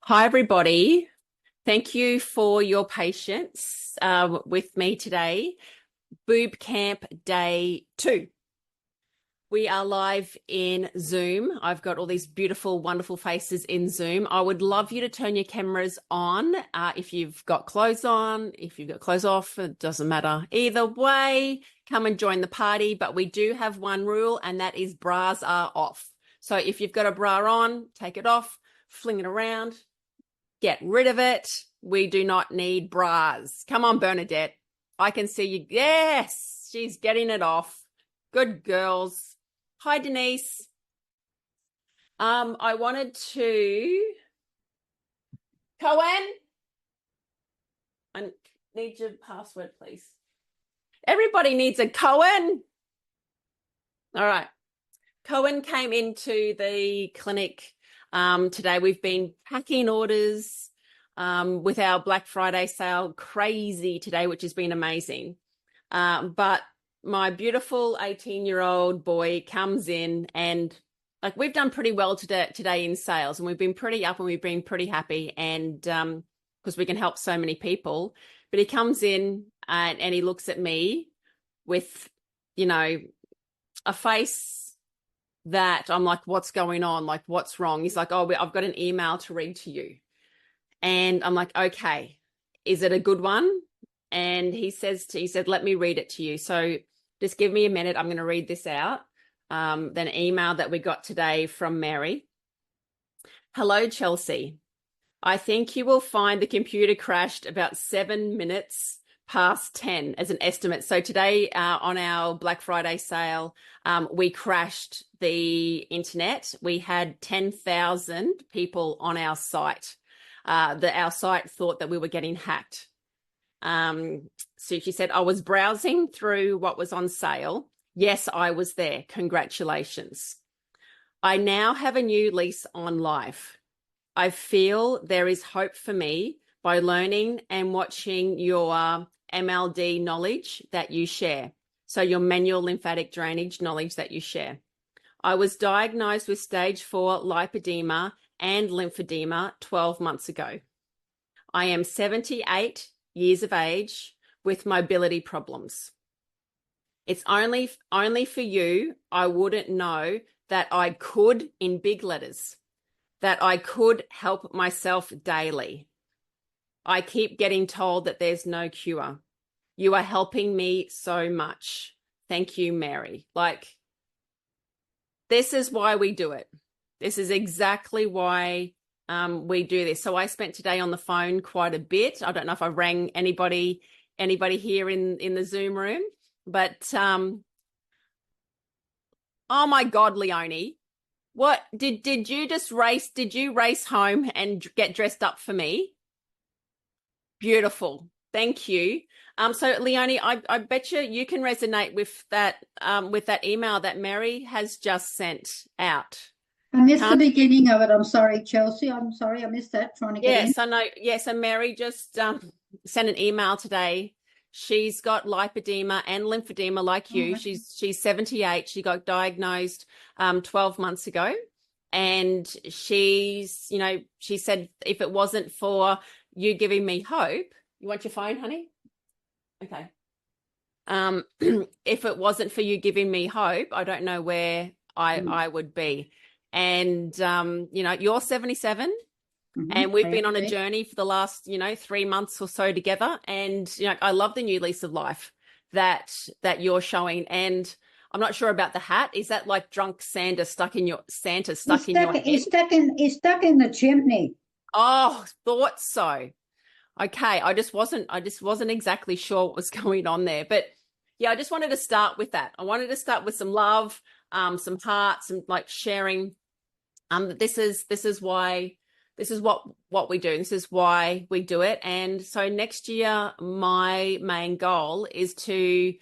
Hi, everybody. Thank you for your patience with me today. BooB Camp Day 2. We are live in Zoom. I've got all these beautiful, wonderful faces in Zoom. I would love you to turn your cameras on if you've got clothes on, if you've got clothes off, it doesn't matter. Either way, come and join the party. But we do have one rule, and that is bras are off. So if you've got a bra on, take it off, fling it around. Get rid of it. We do not need bras. Come on, Bernadette. I can see you. Yes, she's getting it off. Good girls. Hi, Denise. I wanted to... Cohen? I need your password, please. Everybody needs a Cohen. All right. Cohen came into the clinic today. We've been packing orders with our Black Friday sale. Crazy today, which has been amazing. But my beautiful 18-year-old boy comes in and we've done pretty well today in sales, and we've been pretty up and we've been pretty happy, and because we can help so many people. But he comes in and he looks at me with, a face that I'm like, what's going on? Like, what's wrong? He's like, oh, I've got an email to read to you. And I'm like, okay, is it a good one? And he said, let me read it to you. So just give me a minute. I'm going to read this out. Then email that we got today from Mary. Hello, Chelsey. I think you will find the computer crashed about 7 minutes past 10 as an estimate. So today on our Black Friday sale, we crashed the internet. We had 10,000 people on our site. Our site thought that we were getting hacked. So she said, I was browsing through what was on sale. Yes, I was there. Congratulations. I now have a new lease on life. I feel there is hope for me by learning and watching your MLD knowledge that you share. So your manual lymphatic drainage knowledge that you share. I was diagnosed with stage 4 lipedema and lymphedema 12 months ago. I am 78 years of age with mobility problems. It's only for you, I wouldn't know that I could, in big letters, that I could help myself daily. I keep getting told that there's no cure. You are helping me so much. Thank you, Mary. This is why we do it. This is exactly why we do this. So I spent today on the phone quite a bit. I don't know if I rang anybody here in the Zoom room, but oh my God, Leonie, what did you just race? Did you race home and get dressed up for me? Beautiful. Thank you. So Leonie, I bet you can resonate with that email that Mary has just sent out. I missed the beginning of it. I'm sorry, Chelsey. I'm sorry, I missed that. Trying to get in. Yes, I know. Yeah, so Mary just sent an email today. She's got lipedema and lymphedema like you. Okay. She's 78. She got diagnosed 12 months ago. And she said, if it wasn't for you giving me hope, you want your phone, honey? Okay. If it wasn't for you giving me hope, I don't know where I would be. And, you're 77 and we've been on a journey for the last, 3 months or so together. And, I love the new lease of life that you're showing. And I'm not sure about the hat. Is that like drunk Santa stuck in your head? He's stuck in the chimney. Oh, thought so. Okay, I just wasn't exactly sure what was going on there, but yeah, I just wanted to start with that. I wanted to start with some love, some heart, some sharing. This is what we do. This is why we do it. And so next year, my main goal is to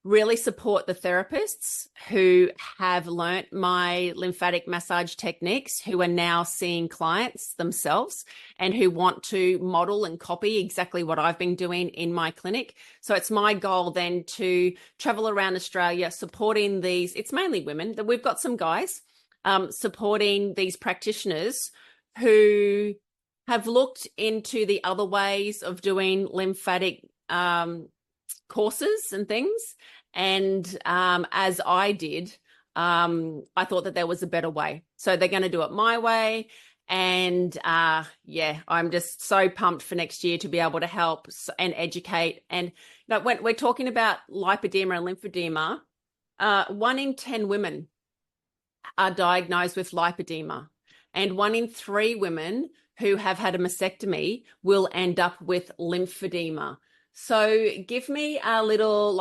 really support the therapists who have learnt my lymphatic massage techniques, who are now seeing clients themselves and who want to model and copy exactly what I've been doing in my clinic. So it's my goal then to travel around Australia supporting these, it's mainly women, we've got some guys, supporting these practitioners who have looked into the other ways of doing lymphatic courses and things. And as I did, I thought that there was a better way. So they're going to do it my way. And yeah, I'm just so pumped for next year to be able to help and educate. And when we're talking about lipedema and lymphedema, 1 in 10 women are diagnosed with lipedema, and 1 in 3 women who have had a mastectomy will end up with lymphedema. So give me a little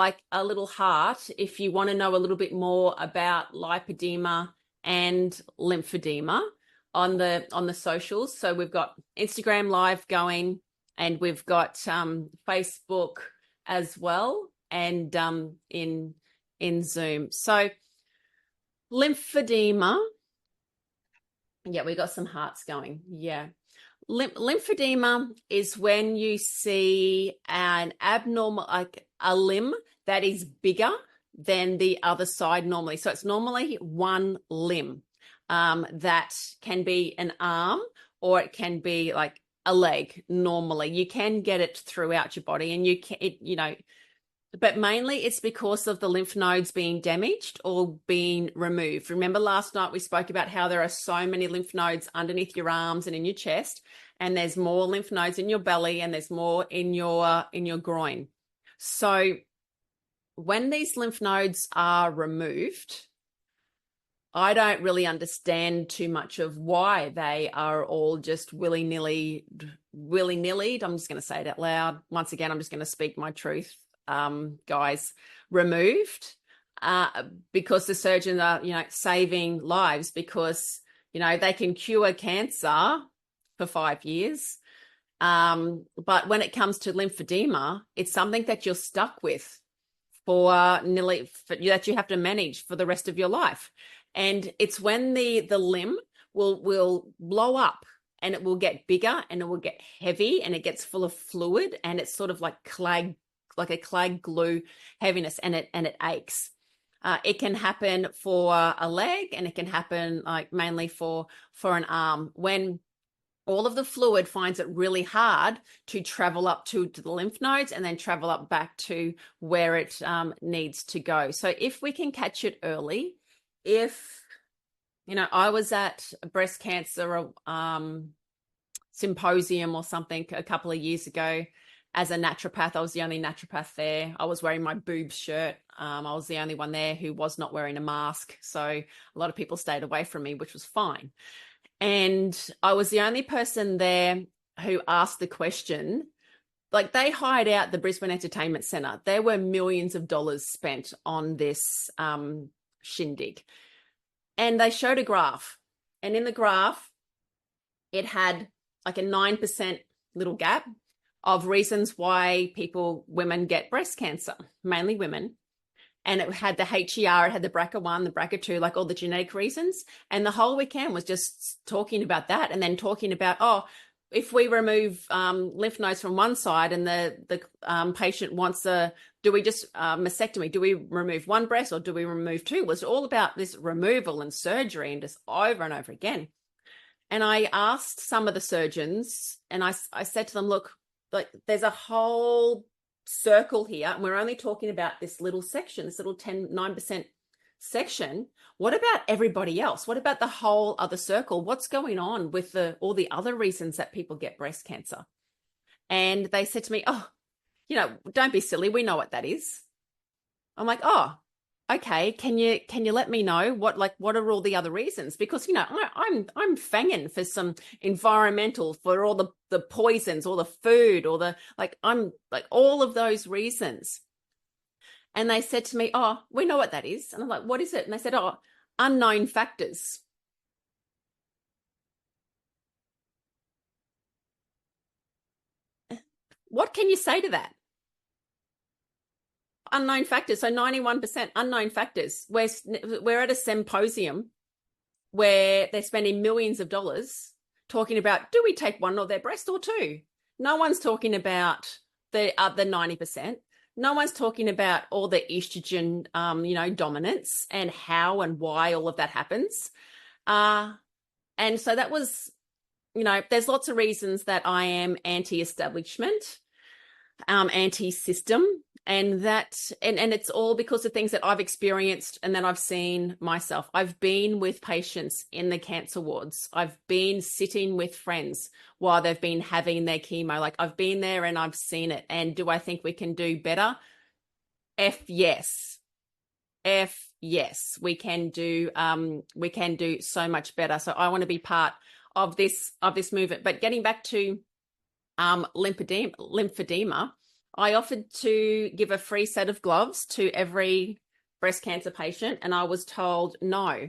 heart if you want to know a little bit more about lipedema and lymphedema on the socials. So we've got Instagram Live going, and we've got Facebook as well, and in Zoom. So lymphedema, yeah, we got some hearts going. Yeah. Lymphedema is when you see an abnormal, like a limb that is bigger than the other side normally. So it's normally one limb that can be an arm, or it can be like a leg. Normally you can get it throughout your body, and you can, but mainly it's because of the lymph nodes being damaged or being removed. Remember last night we spoke about how there are so many lymph nodes underneath your arms and in your chest, and there's more lymph nodes in your belly, and there's more in your groin. So when these lymph nodes are removed, I don't really understand too much of why they are all just willy-nilly. I'm just going to say it out loud. Once again, I'm just going to speak my truth. Guys, removed because the surgeons are, saving lives, because, they can cure cancer for 5 years. But when it comes to lymphedema, it's something that you're stuck with that you have to manage for the rest of your life. And it's when the limb will blow up, and it will get bigger, and it will get heavy, and it gets full of fluid, and it's sort of like a clay glue heaviness, and it aches. It can happen for a leg, and it can happen like mainly for an arm, when all of the fluid finds it really hard to travel up to the lymph nodes and then travel up back to where it needs to go. So if we can catch it early, I was at a breast cancer symposium or something a couple of years ago. As a naturopath, I was the only naturopath there. I was wearing my BooB shirt. I was the only one there who was not wearing a mask. So a lot of people stayed away from me, which was fine. And I was the only person there who asked the question. Like, they hired out the Brisbane Entertainment Centre. There were millions of dollars spent on this shindig. And they showed a graph. And in the graph, it had like a 9% little gap of reasons why women get breast cancer, mainly women. And it had the HER, it had the BRCA1, the BRCA2, like all the genetic reasons. And the whole weekend was just talking about that, and then talking about, if we remove lymph nodes from one side, and the patient wants do we just mastectomy? Do we remove one breast, or do we remove 2? It was all about this removal and surgery, and just over and over again. And I asked some of the surgeons, and I said to them, look, like, there's a whole circle here, and we're only talking about this little section, this little 9% section. What about everybody else? What about the whole other circle? What's going on with all the other reasons that people get breast cancer? And they said to me, don't be silly, we know what that is. I'm like, okay, can you let me know what are all the other reasons? Because I'm fanging for some environmental, for all the poisons, or the food, or I'm like all of those reasons. And they said to me, we know what that is. And I'm like, what is it? And they said, unknown factors. What can you say to that? Unknown factors. So 91% unknown factors. We're at a symposium where they're spending millions of dollars talking about, do we take one or their breast or 2? No one's talking about the 90%. No one's talking about all the estrogen, dominance, and how and why all of that happens. And so that was there's lots of reasons that I am anti-establishment, anti-system, and it's all because of things that I've experienced and that I've seen myself. I've been with patients in the cancer wards. I've been sitting with friends while they've been having their chemo. Like, I've been there and I've seen it. And do I think we can do better? Yes. Yes, we can do so much better. So I want to be part of this movement. But getting back to lymphedema, I offered to give a free set of gloves to every breast cancer patient, and I was told no.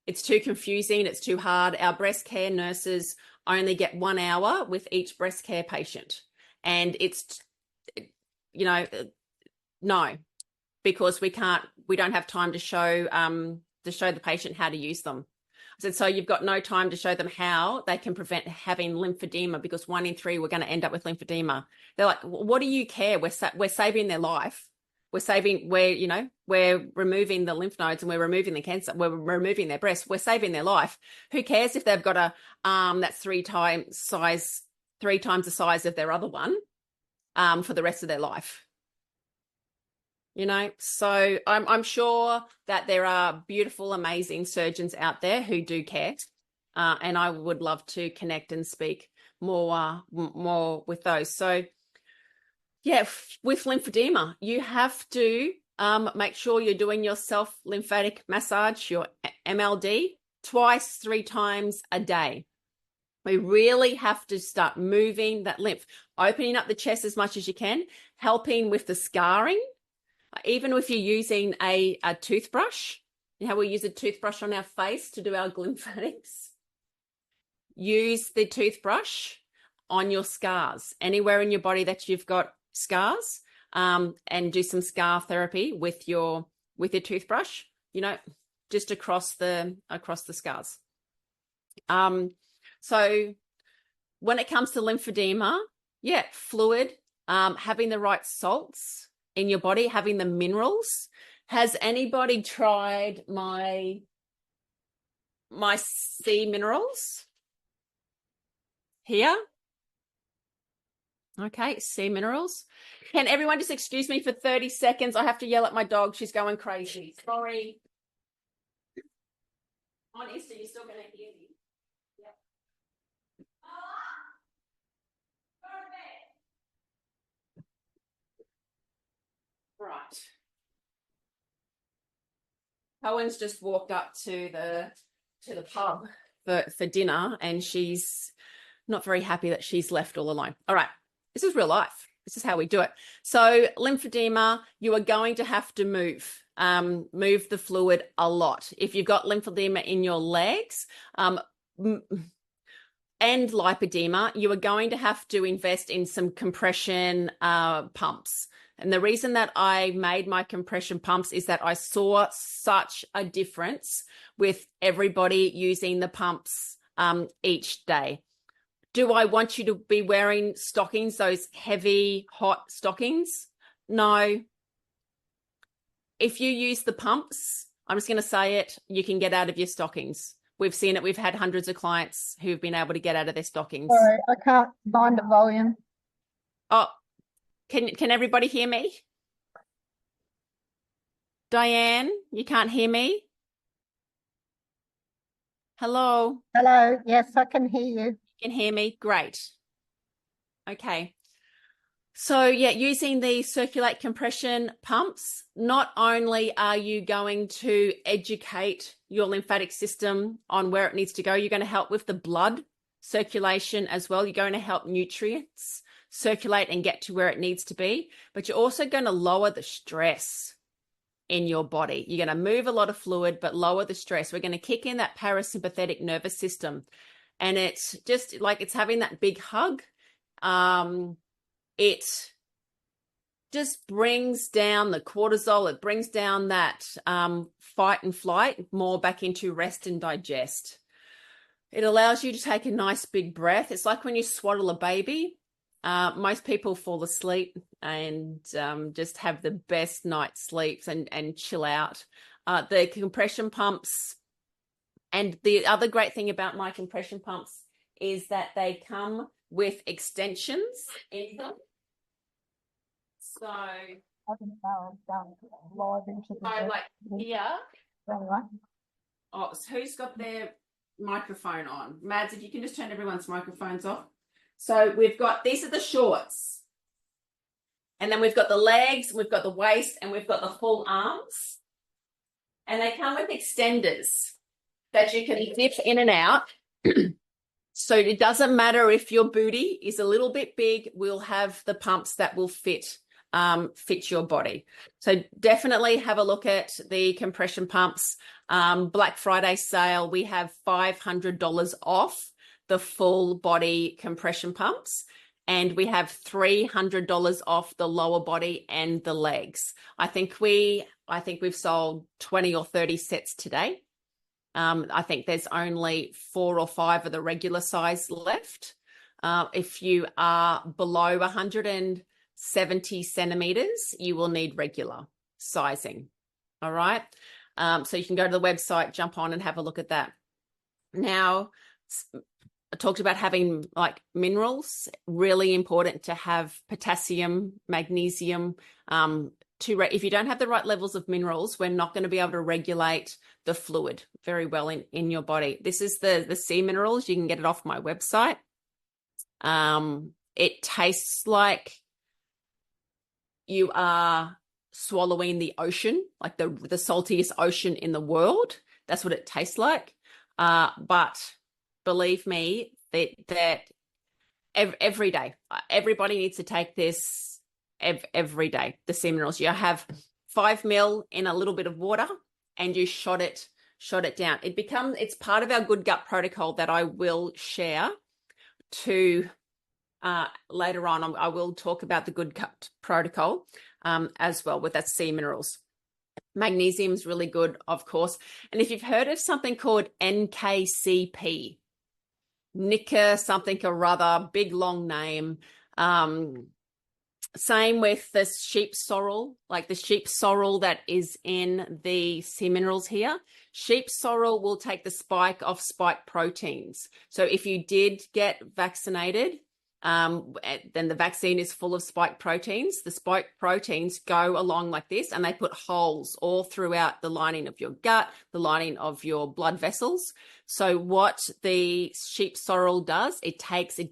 It's too confusing, it's too hard. Our breast care nurses only get 1 hour with each breast care patient. And it's no, because we don't have time to show the patient how to use them. I said, so you've got no time to show them how they can prevent having lymphedema, because 1 in 3 we're going to end up with lymphedema. They're like, what do you care? We're saving their life. We're removing the lymph nodes and we're removing the cancer. We're removing their breast. We're saving their life. Who cares if they've got a that's 3 times the size of their other one for the rest of their life? So I'm sure that there are beautiful, amazing surgeons out there who do care, and I would love to connect and speak more with those. So, yeah, with lymphedema, you have to make sure you're doing your self-lymphatic massage, your MLD, twice, 3 times a day. We really have to start moving that lymph, opening up the chest as much as you can, helping with the scarring. Even if you're using a toothbrush, we use a toothbrush on our face to do our lymphatics. Use the toothbrush on your scars, anywhere in your body that you've got scars, and do some scar therapy with your toothbrush, just across the scars. So when it comes to lymphedema, fluid, having the right salts in your body, having the minerals. Has anybody tried my sea minerals here? Okay, sea minerals. Can everyone just excuse me for 30 seconds? I have to yell at my dog. She's going crazy. Sorry. On Insta, you're still going to hear me. Yep. Right. Cohen's just walked up to the pub for dinner, and she's not very happy that she's left all alone. All right. This is real life. This is how we do it. So lymphedema, you are going to have to move the fluid a lot. If you've got lymphedema in your legs, and lipedema, you are going to have to invest in some compression pumps. And the reason that I made my compression pumps is that I saw such a difference with everybody using the pumps each day. Do I want you to be wearing stockings, those heavy, hot stockings? No. If you use the pumps, I'm just going to say it, you can get out of your stockings. We've seen it. We've had hundreds of clients who've been able to get out of their stockings. Sorry, I can't find the volume. Oh, can everybody hear me? Diane, you can't hear me? Hello? Hello, yes, I can hear you. You can hear me? Great. Okay. So using the circulate compression pumps, not only are you going to educate your lymphatic system on where it needs to go, you're going to help with the blood circulation as well. You're going to help nutrients circulate and get to where it needs to be, but you're also going to lower the stress in your body. You're going to move a lot of fluid, but lower the stress. We're going to kick in that parasympathetic nervous system. And it's just like it's having that big hug. It just brings down the cortisol. It brings down that fight and flight more back into rest and digest. It allows you to take a nice big breath. It's like when you swaddle a baby. Most people fall asleep and just have the best night's sleeps and chill out. The compression pumps, and the other great thing about my compression pumps is that they come with extensions in them. So, like here. Oh, so who's got their microphone on? Mads, if you can just turn everyone's microphones off. So we've got, these are the shorts. And then we've got the legs, we've got the waist, and we've got the full arms. And they come with extenders that you can dip in and out. So it doesn't matter if your booty is a little bit big, we'll have the pumps that will fit your body. So definitely have a look at the compression pumps. Black Friday sale, we have $500 off the full body compression pumps, and we have $300 off the lower body and the legs. I think we've sold 20 or 30 sets today. I think there's only 4 or 5 of the regular size left. If you are below 170 centimeters, you will need regular sizing. All right. So you can go to the website, jump on and have a look at that. Now, I talked about having like minerals, really important to have potassium, magnesium. If you don't have the right levels of minerals, we're not going to be able to regulate the fluid very well in your body. This is the sea minerals. You can get it off my website. It tastes like you are swallowing the ocean, like the saltiest ocean in the world. That's what it tastes like. But believe me, that every day, everybody needs to take this every day. The sea minerals. You have 5 ml in a little bit of water, and you shot it down. It's part of our good gut protocol that I will share to later on. I will talk about the good gut protocol as well with that sea minerals. Magnesium is really good, of course. And if you've heard of something called NKCP, Nika something or other, big long name. Same with the sheep sorrel, like the sheep sorrel that is in the sea minerals here. Sheep sorrel will take the spike off spike proteins. So if you did get vaccinated, then the vaccine is full of spike proteins. The spike proteins go along like this, and they put holes all throughout the lining of your gut, the lining of your blood vessels. So what the sheep sorrel does, it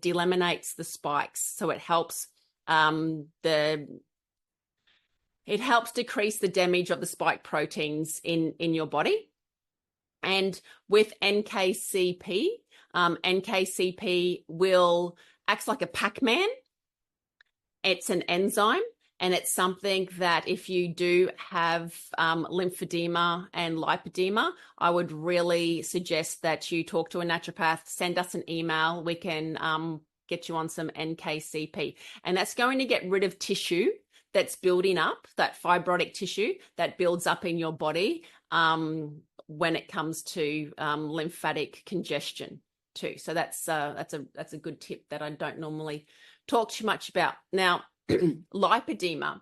delaminates the spikes. So it helps decrease the damage of the spike proteins in your body. And with NKCP, NKCP acts like a Pac-Man. It's an enzyme, and it's something that if you do have lymphedema and lipedema, I would really suggest that you talk to a naturopath, send us an email. We can get you on some NKCP. And that's going to get rid of tissue that's building up, that fibrotic tissue that builds up in your body when it comes to lymphatic congestion too. So that's a good tip that I don't normally talk too much about. Now, lipedema.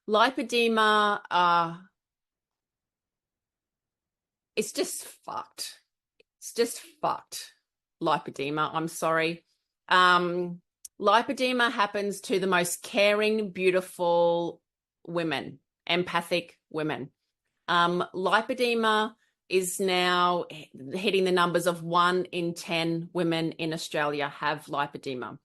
Lipedema, it's just fucked. It's just fucked. Lipedema, I'm sorry. Lipedema happens to the most caring, beautiful women, empathic women. Lipedema is now hitting the numbers of 1 in 10 women in Australia have lipedema.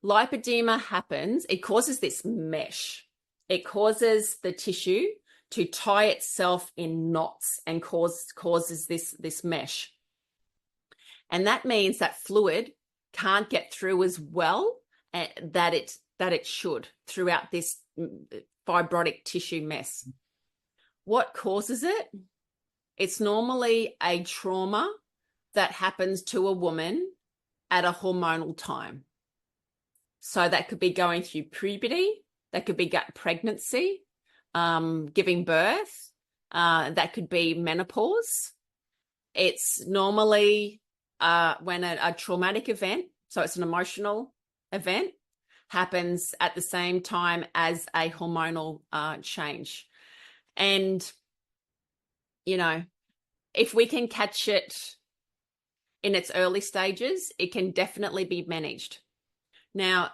Lipedema happens, it causes this mesh. It causes the tissue to tie itself in knots and causes this mesh. And that means that fluid can't get through as well that it should throughout this fibrotic tissue mess. What causes it? It's normally a trauma that happens to a woman at a hormonal time. So that could be going through puberty, that could be pregnancy, giving birth, that could be menopause. It's normally when a traumatic event, so it's an emotional event, happens at the same time as a hormonal change. And, you know, if we can catch it in its early stages, it can definitely be managed. Now,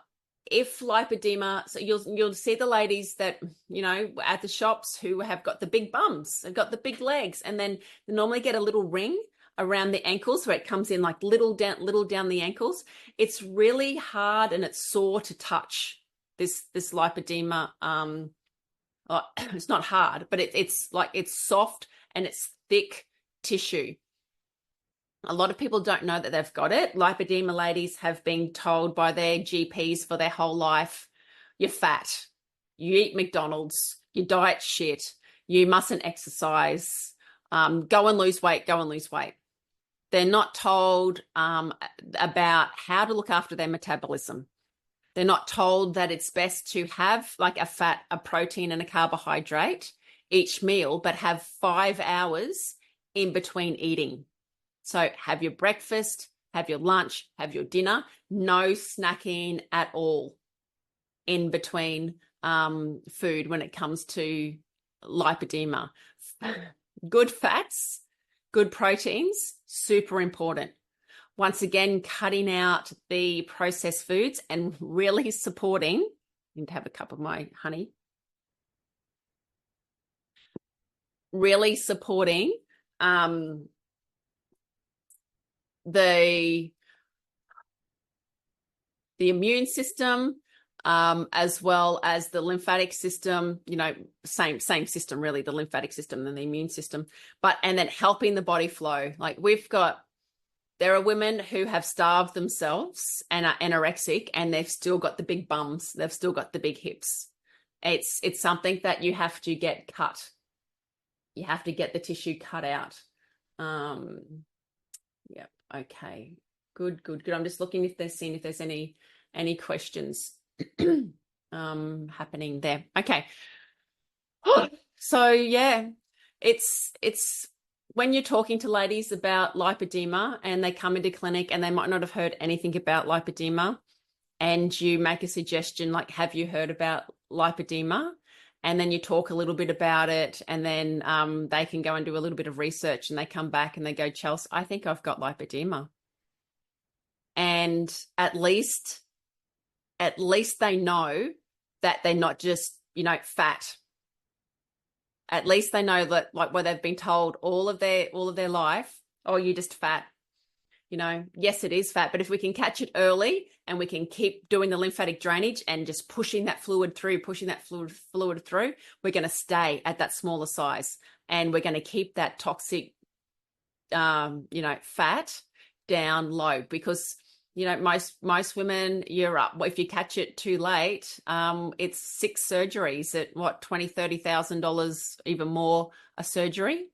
if lipedema, so you'll see the ladies that, you know, at the shops who have got the big bums, they've got the big legs, and then they normally get a little ring around the ankles where it comes in like little down the ankles. It's really hard and it's sore to touch this lipedema. It's not hard, but it's like it's soft and it's thick tissue. A lot of people don't know that they've got it. Lipedema ladies have been told by their GPs for their whole life, you're fat, you eat McDonald's, your diet's shit, you mustn't exercise, go and lose weight. They're not told about how to look after their metabolism. They're not told that it's best to have like a fat, a protein, and a carbohydrate each meal, but have 5 hours in between eating. So have your breakfast, have your lunch, have your dinner, no snacking at all in between food when it comes to lipedema. Good fats, good proteins, super important. Once again, cutting out the processed foods and really supporting, I need to have a cup of my honey, really supporting the immune system, as well as the lymphatic system, you know, same system really, the lymphatic system and the immune system, and then helping the body flow. Like there are women who have starved themselves and are anorexic and they've still got the big bums. They've still got the big hips. It's something that you have to get cut. You have to get the tissue cut out. Yep. Okay. Good. I'm just looking if there's any questions happening there. Okay. So yeah, it's when you're talking to ladies about lipedema and they come into clinic and they might not have heard anything about lipedema, and you make a suggestion like, have you heard about lipedema? And then you talk a little bit about it, and then they can go and do a little bit of research, and they come back and they go, Chelsey, I think I've got lipedema. And at least they know that they're not just, you know, fat. At least they know that, like, where they've been told all of their life, oh, you're just fat. You know, yes, it is fat, but if we can catch it early and we can keep doing the lymphatic drainage and just pushing that fluid through, we're going to stay at that smaller size, and we're going to keep that toxic, you know, fat down low. Because, you know, most women, you're up. If you catch it too late, it's 6 surgeries at what, $20,000-$30,000, even more a surgery.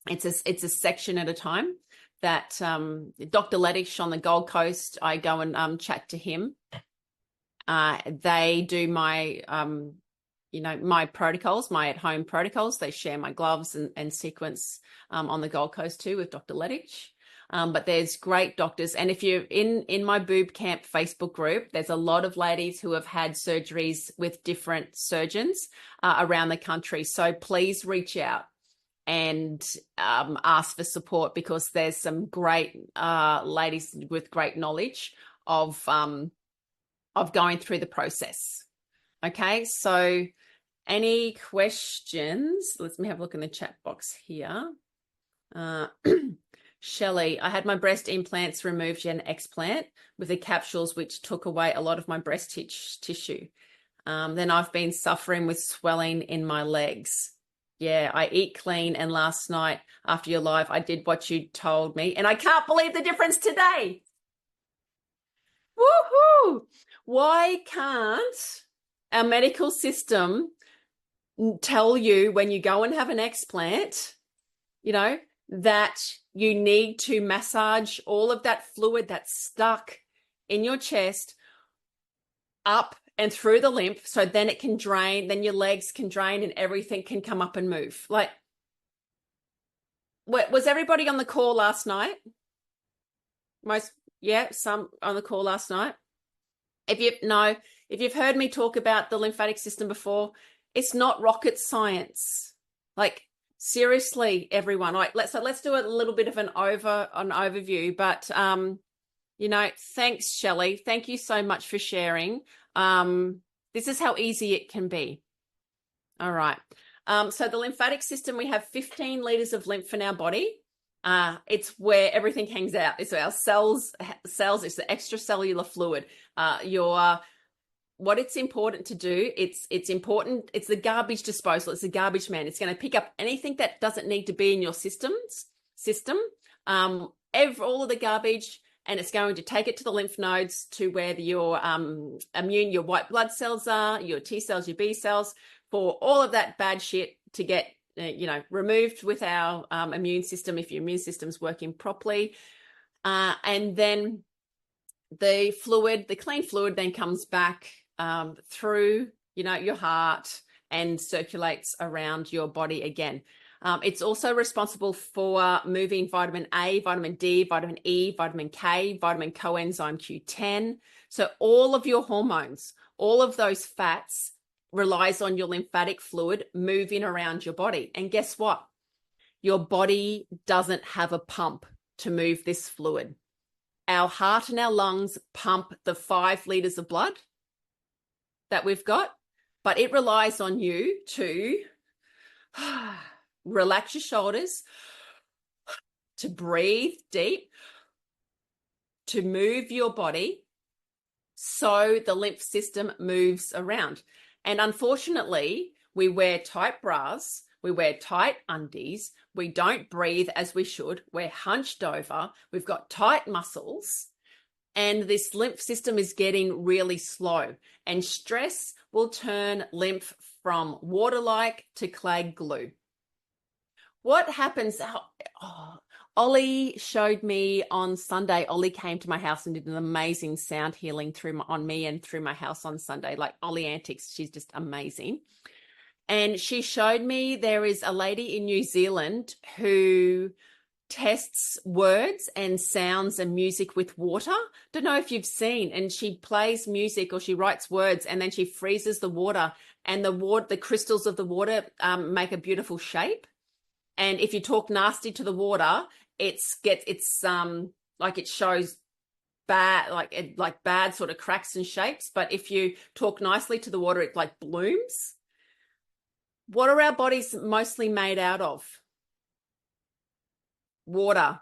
It's a section at a time. That Dr. Lettich on the Gold Coast, I go and chat to him. They do my, you know, my protocols, my at-home protocols. They share my gloves and sequence on the Gold Coast too with Dr. Lettich. But there's great doctors. And if you're in my BooB Camp Facebook group, there's a lot of ladies who have had surgeries with different surgeons around the country. So please reach out and ask for support, because there's some great ladies with great knowledge of going through the process. Okay, so any questions? Let me have a look in the chat box here. Shelley, I had my breast implants removed via an explant with the capsules, which took away a lot of my breast tissue. Then I've been suffering with swelling in my legs. Yeah, I eat clean, and last night after your live, I did what you told me, and I can't believe the difference today. Woohoo! Why can't our medical system tell you when you go and have an explant, you know, that you need to massage all of that fluid that's stuck in your chest up and through the lymph, so then it can drain, then your legs can drain and everything can come up and move. Like, was everybody on the call last night? Some on the call last night. If you've heard me talk about the lymphatic system before, it's not rocket science. Like, Seriously, everyone. Let's do a little bit of an overview. But thanks, Shelley. Thank you so much for sharing. This is how easy it can be. All right. So the lymphatic system, we have 15 liters of lymph in our body. It's where everything hangs out. It's our cells. It's the extracellular fluid. What it's important to do, it's important. It's the garbage disposal. It's the garbage man. It's going to pick up anything that doesn't need to be in your system, all of the garbage, and it's going to take it to the lymph nodes, to where your your white blood cells are, your T cells, your B cells, for all of that bad shit to get removed with our immune system, if your immune system's working properly. And then the clean fluid then comes back through your heart and circulates around your body again. It's also responsible for moving vitamin A, vitamin D, vitamin E, vitamin K, vitamin coenzyme Q10. So all of your hormones, all of those fats relies on your lymphatic fluid moving around your body. And guess what? Your body doesn't have a pump to move this fluid. Our heart and our lungs pump the 5 liters of blood that we've got, but it relies on you to relax your shoulders, to breathe deep, to move your body so the lymph system moves around. And unfortunately, we wear tight bras, we wear tight undies, we don't breathe as we should, we're hunched over, we've got tight muscles, and this lymph system is getting really slow. And stress will turn lymph from water-like to clay glue. What happens? Ollie showed me on Sunday. Ollie came to my house and did an amazing sound healing on me and through my house on Sunday. Like Ollie Antics, she's just amazing. And she showed me there is a lady in New Zealand who tests words and sounds and music with water. Don't know if you've seen. And she plays music, or she writes words, and then she freezes the water, and the crystals of the water make a beautiful shape. And if you talk nasty to the water, it shows bad, like bad sort of cracks and shapes. But if you talk nicely to the water, it like blooms. What are our bodies mostly made out of? Water.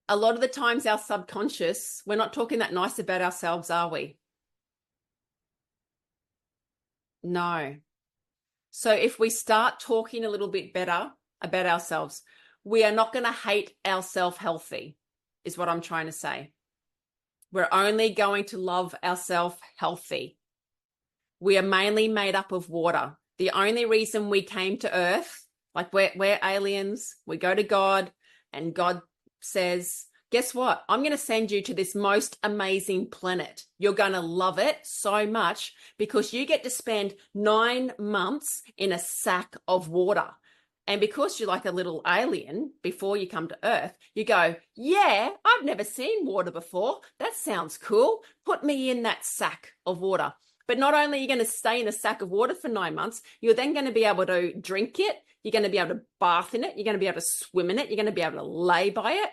A lot of the times our subconscious, we're not talking that nice about ourselves, are we? No. So if we start talking a little bit better about ourselves, we are not going to hate ourselves healthy, is what I'm trying to say. We're only going to love ourselves healthy. We are mainly made up of water. The only reason we came to Earth, like we're aliens, we go to God, and God says, guess what? I'm going to send you to this most amazing planet. You're going to love it so much because you get to spend 9 months in a sack of water. And because you're like a little alien before you come to Earth, you go, yeah, I've never seen water before. That sounds cool. Put me in that sack of water. But not only are you going to stay in a sack of water for 9 months, you're then going to be able to drink it. You're going to be able to bath in it. You're going to be able to swim in it. You're going to be able to lay by it.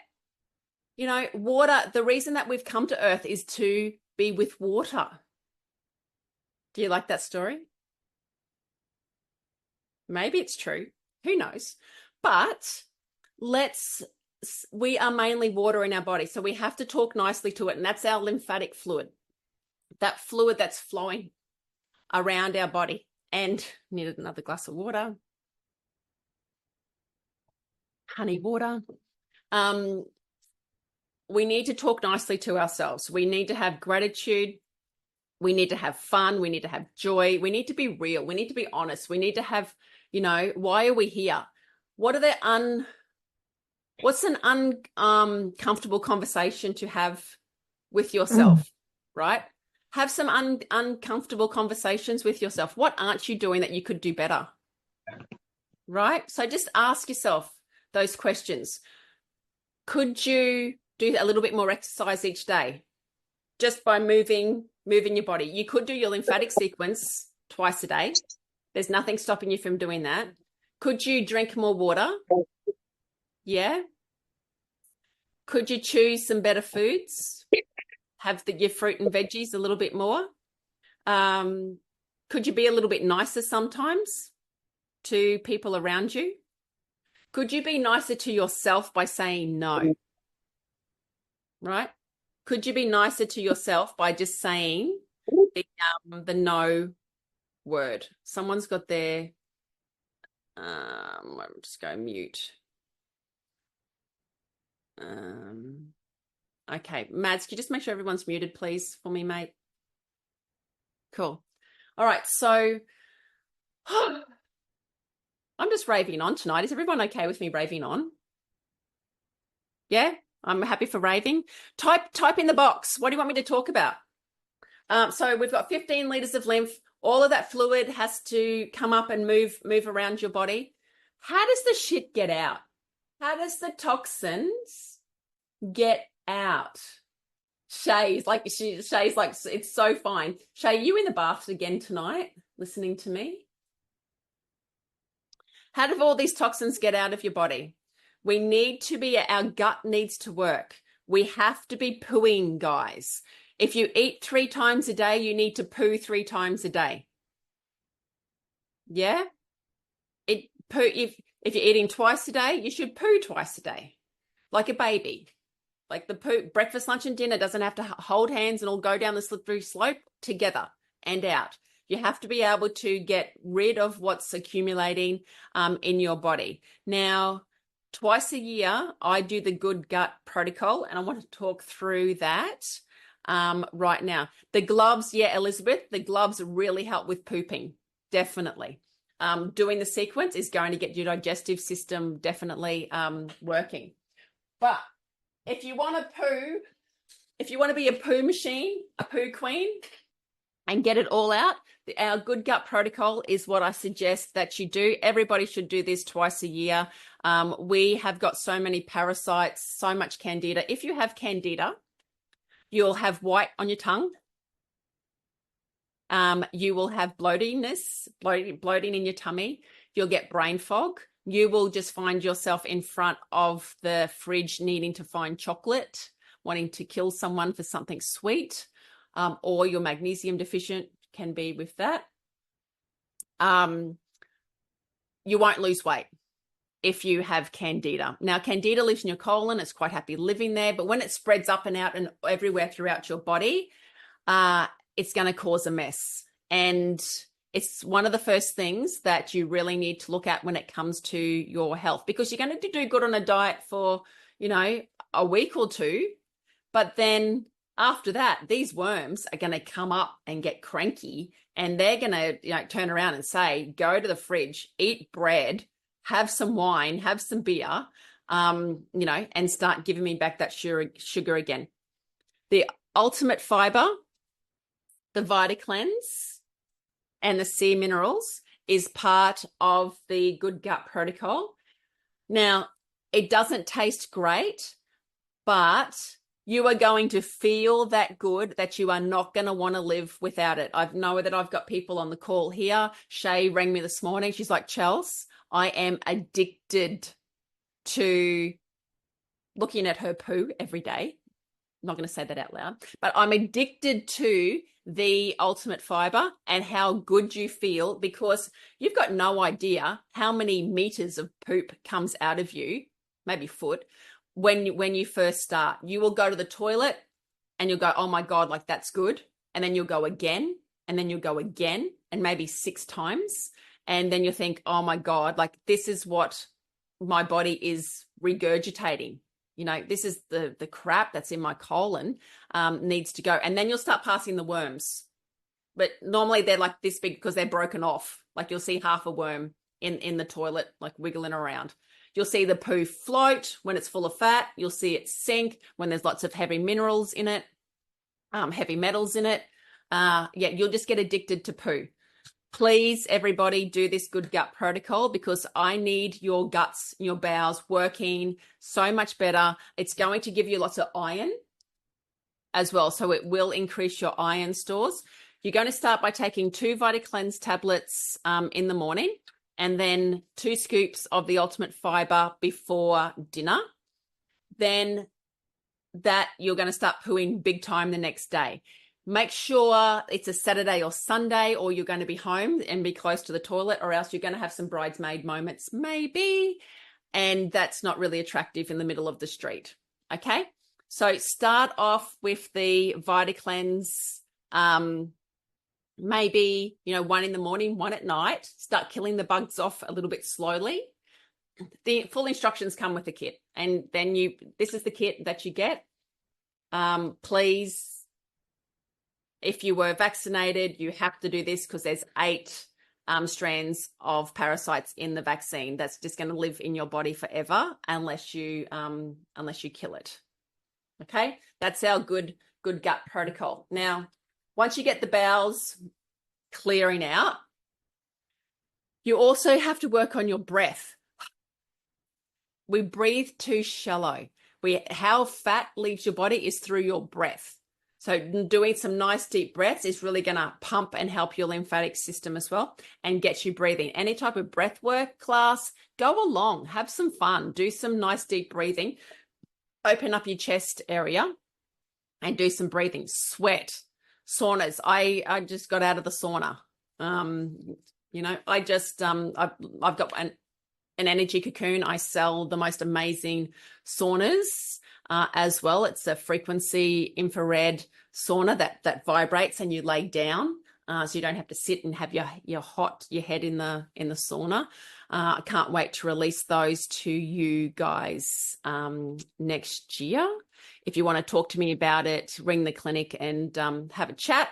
Water, the reason that we've come to Earth is to be with water. Do you like that story? Maybe it's true. Who knows? But we are mainly water in our body. So we have to talk nicely to it. And that's our lymphatic fluid. That fluid that's flowing around our body. And needed another glass of water. Honey water. We need to talk nicely to ourselves. We need to have gratitude. We need to have fun. We need to have joy. We need to be real. We need to be honest. We need to have, why are we here? What's an uncomfortable conversation to have with yourself, right? Have some uncomfortable conversations with yourself. What aren't you doing that you could do better? Right? So just ask yourself those questions. Could you do a little bit more exercise each day just by moving your body? You could do your lymphatic sequence twice a day. There's nothing stopping you from doing that. Could you drink more water? Yeah. Could you choose some better foods? Have your fruit and veggies a little bit more? Could you be a little bit nicer sometimes to people around you? Could you be nicer to yourself by saying no? Right? Could you be nicer to yourself by just saying the no word? Someone's got their, I'm just going mute. Okay, Mads, can you just make sure everyone's muted, please, for me, mate? Cool. All right, so I'm just raving on tonight. Is everyone okay with me raving on? Yeah, I'm happy for raving. Type in the box. What do you want me to talk about? So we've got 15 liters of lymph. All of that fluid has to come up and move around your body. How does the shit get out? How does the toxins get out? Shay's like, it's so fine. Shay, you in the bath again tonight, listening to me? How do all these toxins get out of your body? We need to be, our gut needs to work. We have to be pooing, guys. If you eat 3 times a day, you need to poo 3 times a day. Yeah? If you're eating twice a day, you should poo twice a day, like a baby. Like the poo, breakfast, lunch, and dinner doesn't have to hold hands and all go down the slippery slope together and out. You have to be able to get rid of what's accumulating in your body. Now, twice a year, I do the Good Gut Protocol, and I want to talk through that right now. The gloves, yeah, Elizabeth, the gloves really help with pooping, definitely. Doing the sequence is going to get your digestive system definitely working. But if you want to poo, if you want to be a poo machine, a poo queen, and get it all out, our Good Gut Protocol is what I suggest that you do. Everybody should do this twice a year. We have got so many parasites, so much candida. If you have candida, you'll have white on your tongue. You will have bloating in your tummy. You'll get brain fog. You will just find yourself in front of the fridge needing to find chocolate, wanting to kill someone for something sweet, or you're magnesium deficient, can be with that. You won't lose weight if you have candida. Now, candida lives in your colon. It's quite happy living there, but when it spreads up and out and everywhere throughout your body, it's going to cause a mess. And it's one of the first things that you really need to look at when it comes to your health, because you're going to do good on a diet for, a week or two. But then after that, these worms are going to come up and get cranky, and they're going to turn around and say, go to the fridge, eat bread, have some wine, have some beer, and start giving me back that sugar again. The ultimate fiber, the VitaCleanse, and the sea minerals is part of the Good Gut Protocol. Now, it doesn't taste great, but you are going to feel that good that you are not going to want to live without it. I know that I've got people on the call here. Shay rang me this morning. She's like, Chelsey, I am addicted to looking at her poo every day. I'm not going to say that out loud, but I'm addicted to the ultimate fiber and how good you feel, because you've got no idea how many meters of poop comes out of you, maybe foot, when you first start. You will go to the toilet and you'll go, oh my God, like that's good. And then you'll go again, and then you'll go again, and maybe 6 times. And then you think, oh my God, like this is what my body is regurgitating. This is the crap that's in my colon, needs to go. And then you'll start passing the worms. But normally they're like this big because they're broken off. Like you'll see half a worm in the toilet, like wiggling around. You'll see the poo float when it's full of fat. You'll see it sink when there's lots of heavy minerals in it, heavy metals in it. You'll just get addicted to poo. Please, everybody, do this Good Gut Protocol, because I need your guts, your bowels working so much better. It's going to give you lots of iron as well, so it will increase your iron stores. You're going to start by taking 2 VitaCleanse tablets in the morning. and then 2 scoops of the Ultimate Fiber before dinner, then that you're going to start pooing big time the next day. Make sure it's a Saturday or Sunday, or you're going to be home and be close to the toilet, or else you're going to have some bridesmaid moments, maybe. And that's not really attractive in the middle of the street. Okay. So start off with the VitaCleanse, maybe, 1 in the morning, 1 at night. Start killing the bugs off a little bit slowly. The full instructions come with the kit, and then this is the kit that you get. Please, if you were vaccinated, you have to do this, because there's 8 strands of parasites in the vaccine that's just going to live in your body forever unless you kill it. Okay, that's our good gut protocol. Now, once you get the bowels clearing out, you also have to work on your breath. We breathe too shallow. How fat leaves your body is through your breath. So doing some nice deep breaths is really going to pump and help your lymphatic system as well, and get you breathing. Any type of breath work class, go along, have some fun, do some nice deep breathing, open up your chest area and do some breathing. Sweat, saunas. I just got out of the sauna. I've got an energy cocoon. I sell the most amazing saunas as well. It's a frequency infrared sauna that vibrates, and you lay down, so you don't have to sit and have your head in the sauna. I can't wait to release those to you guys next year. If you want to talk to me about it, ring the clinic and have a chat.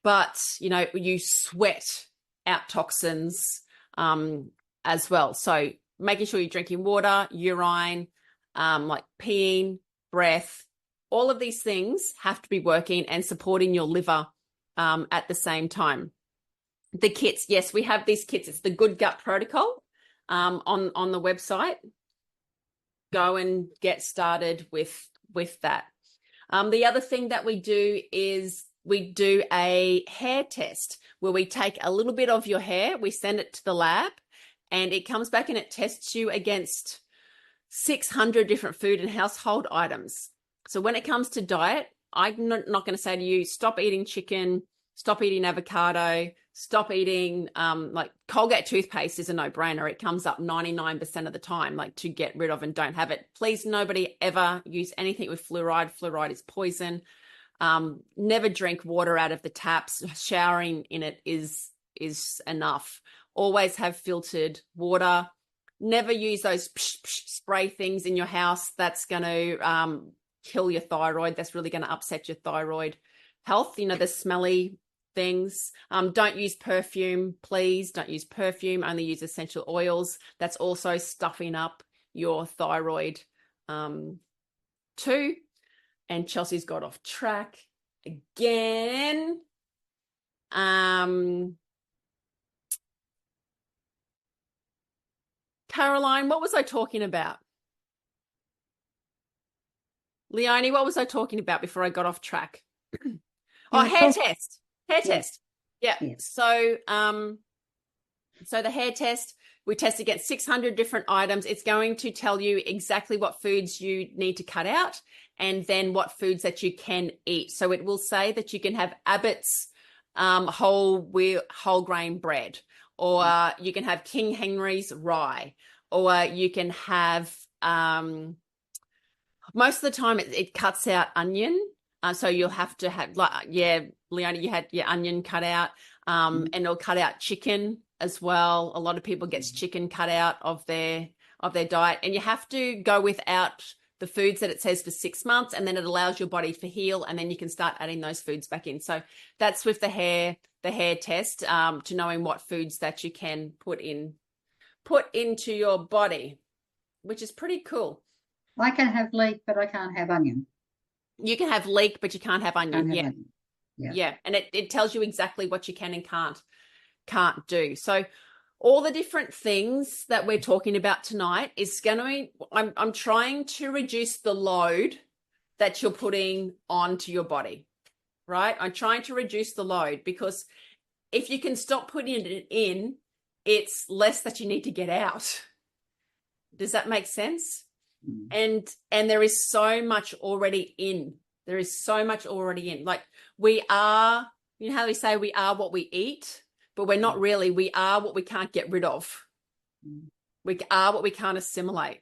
But you sweat out toxins as well. So making sure you're drinking water, urine, like peeing, breath, all of these things have to be working and supporting your liver at the same time. The kits, yes, we have these kits. It's the Good Gut Protocol on the website. Go and get started with that. The other thing that we do is we do a hair test where we take a little bit of your hair, we send it to the lab, and it comes back and it tests you against 600 different food and household items. So when it comes to diet, I'm not going to say to you, stop eating chicken, stop eating avocado, stop eating, like Colgate toothpaste is a no-brainer. It comes up 99% of the time, like to get rid of and don't have it. Please, nobody ever use anything with fluoride. Fluoride is poison. Never drink water out of the taps. Showering in it is enough. Always have filtered water. Never use those spray things in your house. That's going to kill your thyroid. That's really going to upset your thyroid health. The smelly things. Don't use perfume, please. Don't use perfume. Only use essential oils. That's also stuffing up your thyroid too. And Chelsey's got off track again. Caroline, what was I talking about? Leonie, what was I talking about before I got off track? Hair test. Hair test. Yeah. Yes. So the hair test, we test against 600 different items. It's going to tell you exactly what foods you need to cut out and then what foods that you can eat. So it will say that you can have Abbott's whole grain bread, or you can have King Henry's rye, or you can have most of the time it cuts out onion. So you'll have to have, Leonie, you had your onion cut out, and it'll cut out chicken as well. A lot of people gets chicken cut out of their diet, and you have to go without the foods that it says for 6 months, and then it allows your body to heal, and then you can start adding those foods back in. So that's with the hair test, to knowing what foods that you can put into your body, which is pretty cool. I can have leek, but I can't have onion. You can have leek, but you can't have onion. Onion. Yeah. And it tells you exactly what you can and can't do. So all the different things that we're talking about tonight is I'm trying to reduce the load that you're putting onto your body, right? I'm trying to reduce the load, because if you can stop putting it in, it's less that you need to get out. Does that make sense? Mm. And there is so much already in. There is so much already in. Like we are, you know how we say we are what we eat, but we're not really. We are what we can't get rid of. We are what we can't assimilate.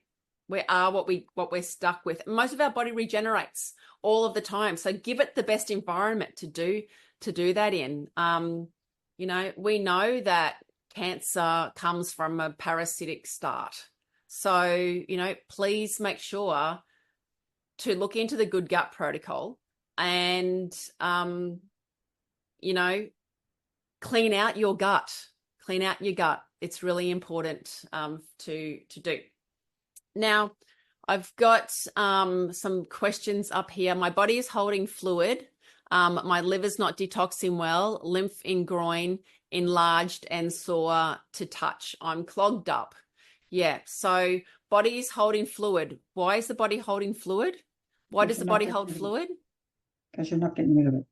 We are what we're stuck with. Most of our body regenerates all of the time. So give it the best environment to do that in. You know, we know that cancer comes from a parasitic start. So, you know, please make sure to look into the Good Gut Protocol and, you know, clean out your gut. Clean out your gut. It's really important to do. Now, I've got some questions up here. My body is holding fluid. My liver's not detoxing well. Lymph in groin, enlarged and sore to touch. I'm clogged up. Yeah, so body is holding fluid. Why is the body holding fluid? Why does the body hold fluid? Because you're not getting rid of it.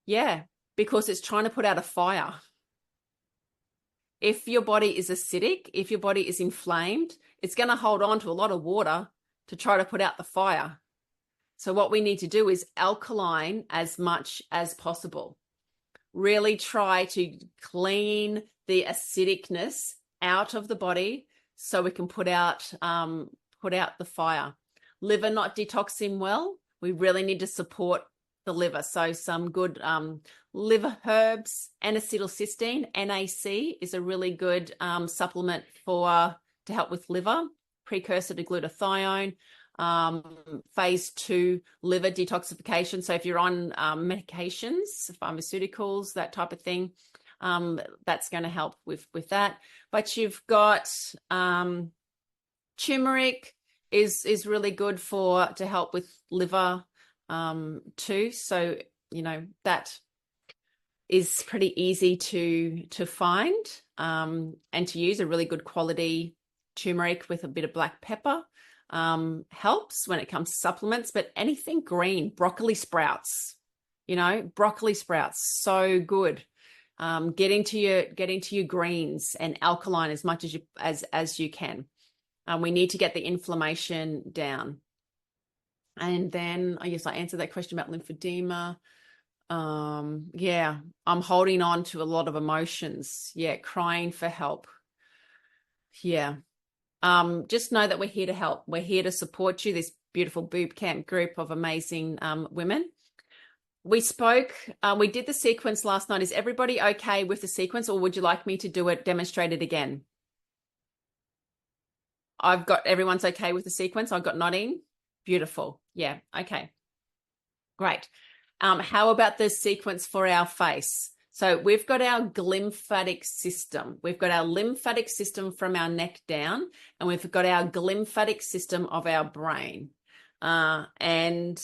Yeah, because it's trying to put out a fire. If your body is acidic, if your body is inflamed, it's going to hold on to a lot of water to try to put out the fire. So what we need to do is alkaline as much as possible. Really try to clean the acidicness out of the body so we can put out the fire. Liver not detoxing well, we really need to support the liver. So some good liver herbs, N-acetylcysteine, NAC is a really good supplement to help with liver, precursor to glutathione, phase 2 liver detoxification. So if you're on medications, pharmaceuticals, that type of thing, that's going to help with that. But you've got turmeric is really good to help with liver too. So, you know, that is pretty easy to find and to use. A really good quality turmeric with a bit of black pepper helps when it comes to supplements. But anything green, broccoli sprouts, you know, broccoli sprouts, so good. Get into your greens and alkaline as much as you can. We need to get the inflammation down. And then I guess I answered that question about lymphedema. Yeah, I'm holding on to a lot of emotions. Yeah, crying for help. Yeah. Just know that we're here to help. We're here to support you, this beautiful BooB camp group of amazing women. We did the sequence last night. Is everybody okay with the sequence, or would you like me to demonstrate it again? Everyone's okay with the sequence. I've got nodding. Beautiful. Yeah. Okay. Great. How about the sequence for our face? So we've got our glymphatic system. We've got our lymphatic system from our neck down, and we've got our glymphatic system of our brain. And,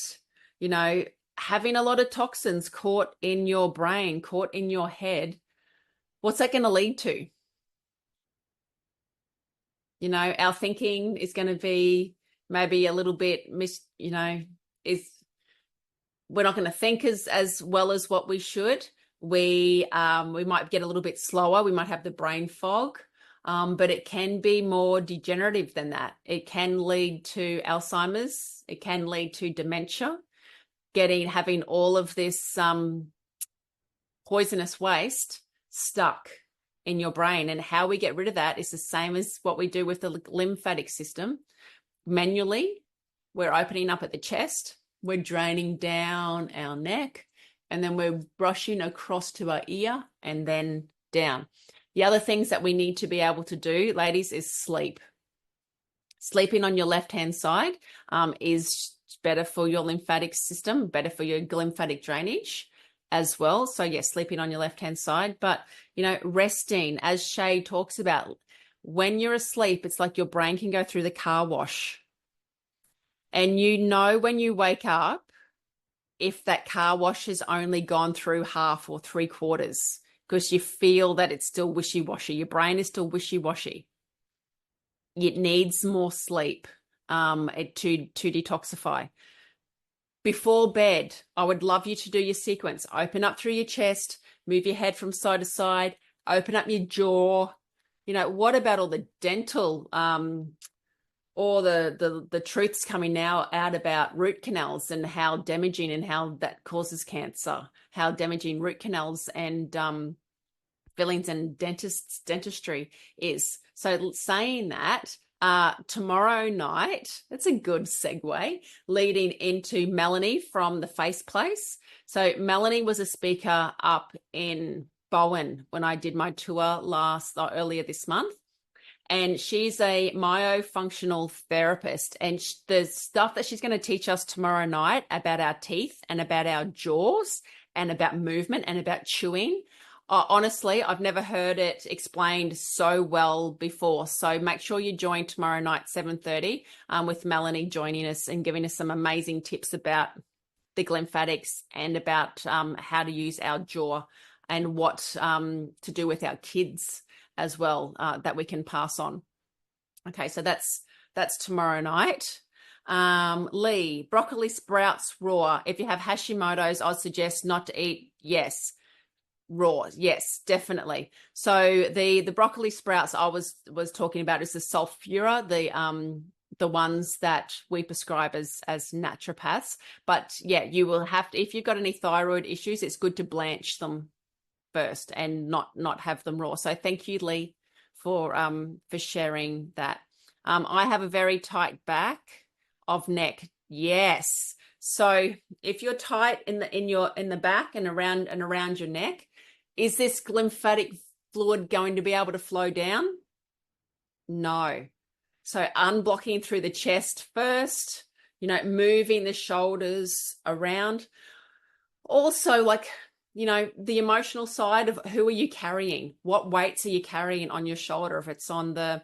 you know, having a lot of toxins caught in your brain, caught in your head, what's that going to lead to? You know, our thinking is going to be maybe a little bit we're not going to think as well as what we should. We might get a little bit slower. We might have the brain fog, but it can be more degenerative than that. It can lead to Alzheimer's. It can lead to dementia, having all of this poisonous waste stuck in your brain. And how we get rid of that is the same as what we do with the lymphatic system. Manually, we're opening up at the chest, we're draining down our neck, and then we're brushing across to our ear and then down. The other things that we need to be able to do, ladies, is sleep. Sleeping on your left-hand side is better for your lymphatic system, better for your lymphatic drainage as well. So yes, sleeping on your left-hand side, but, you know, resting, as Shay talks about, when you're asleep, it's like your brain can go through the car wash. And you know when you wake up, if that car wash has only gone through half or 3/4, because you feel that it's still wishy-washy. Your brain is still wishy-washy. It needs more sleep to detoxify. Before bed, I would love you to do your sequence. Open up through your chest, move your head from side to side, open up your jaw, what about all the dental or the truths coming now out about root canals and how damaging and how that causes cancer, how damaging root canals and fillings and dentistry is. So saying that, tomorrow night, that's a good segue, leading into Melanie from the Face Place. So Melanie was a speaker up in Bowen when I did my tour earlier this month. And she's a myofunctional therapist. And the stuff that she's going to teach us tomorrow night about our teeth and about our jaws and about movement and about chewing, honestly, I've never heard it explained so well before. So make sure you join tomorrow night, 7:30, with Melanie joining us and giving us some amazing tips about the glymphatics and about how to use our jaw and what to do with our kids as well, that we can pass on. Okay, so that's tomorrow night. Lee, broccoli sprouts raw. If you have Hashimoto's, I'd suggest not to eat. Yes, raw. Yes, definitely. So the broccoli sprouts I was talking about is the sulfura, the ones that we prescribe as naturopaths. But yeah, you will have to, if you've got any thyroid issues, it's good to blanch them first and not have them raw. So thank you, Lee, for sharing that. I have a very tight back of neck. Yes. So if you're tight in the back and around your neck, is this lymphatic fluid going to be able to flow down? No. So unblocking through the chest first, moving the shoulders around. Also, the emotional side of who are you carrying? What weights are you carrying on your shoulder? If it's on the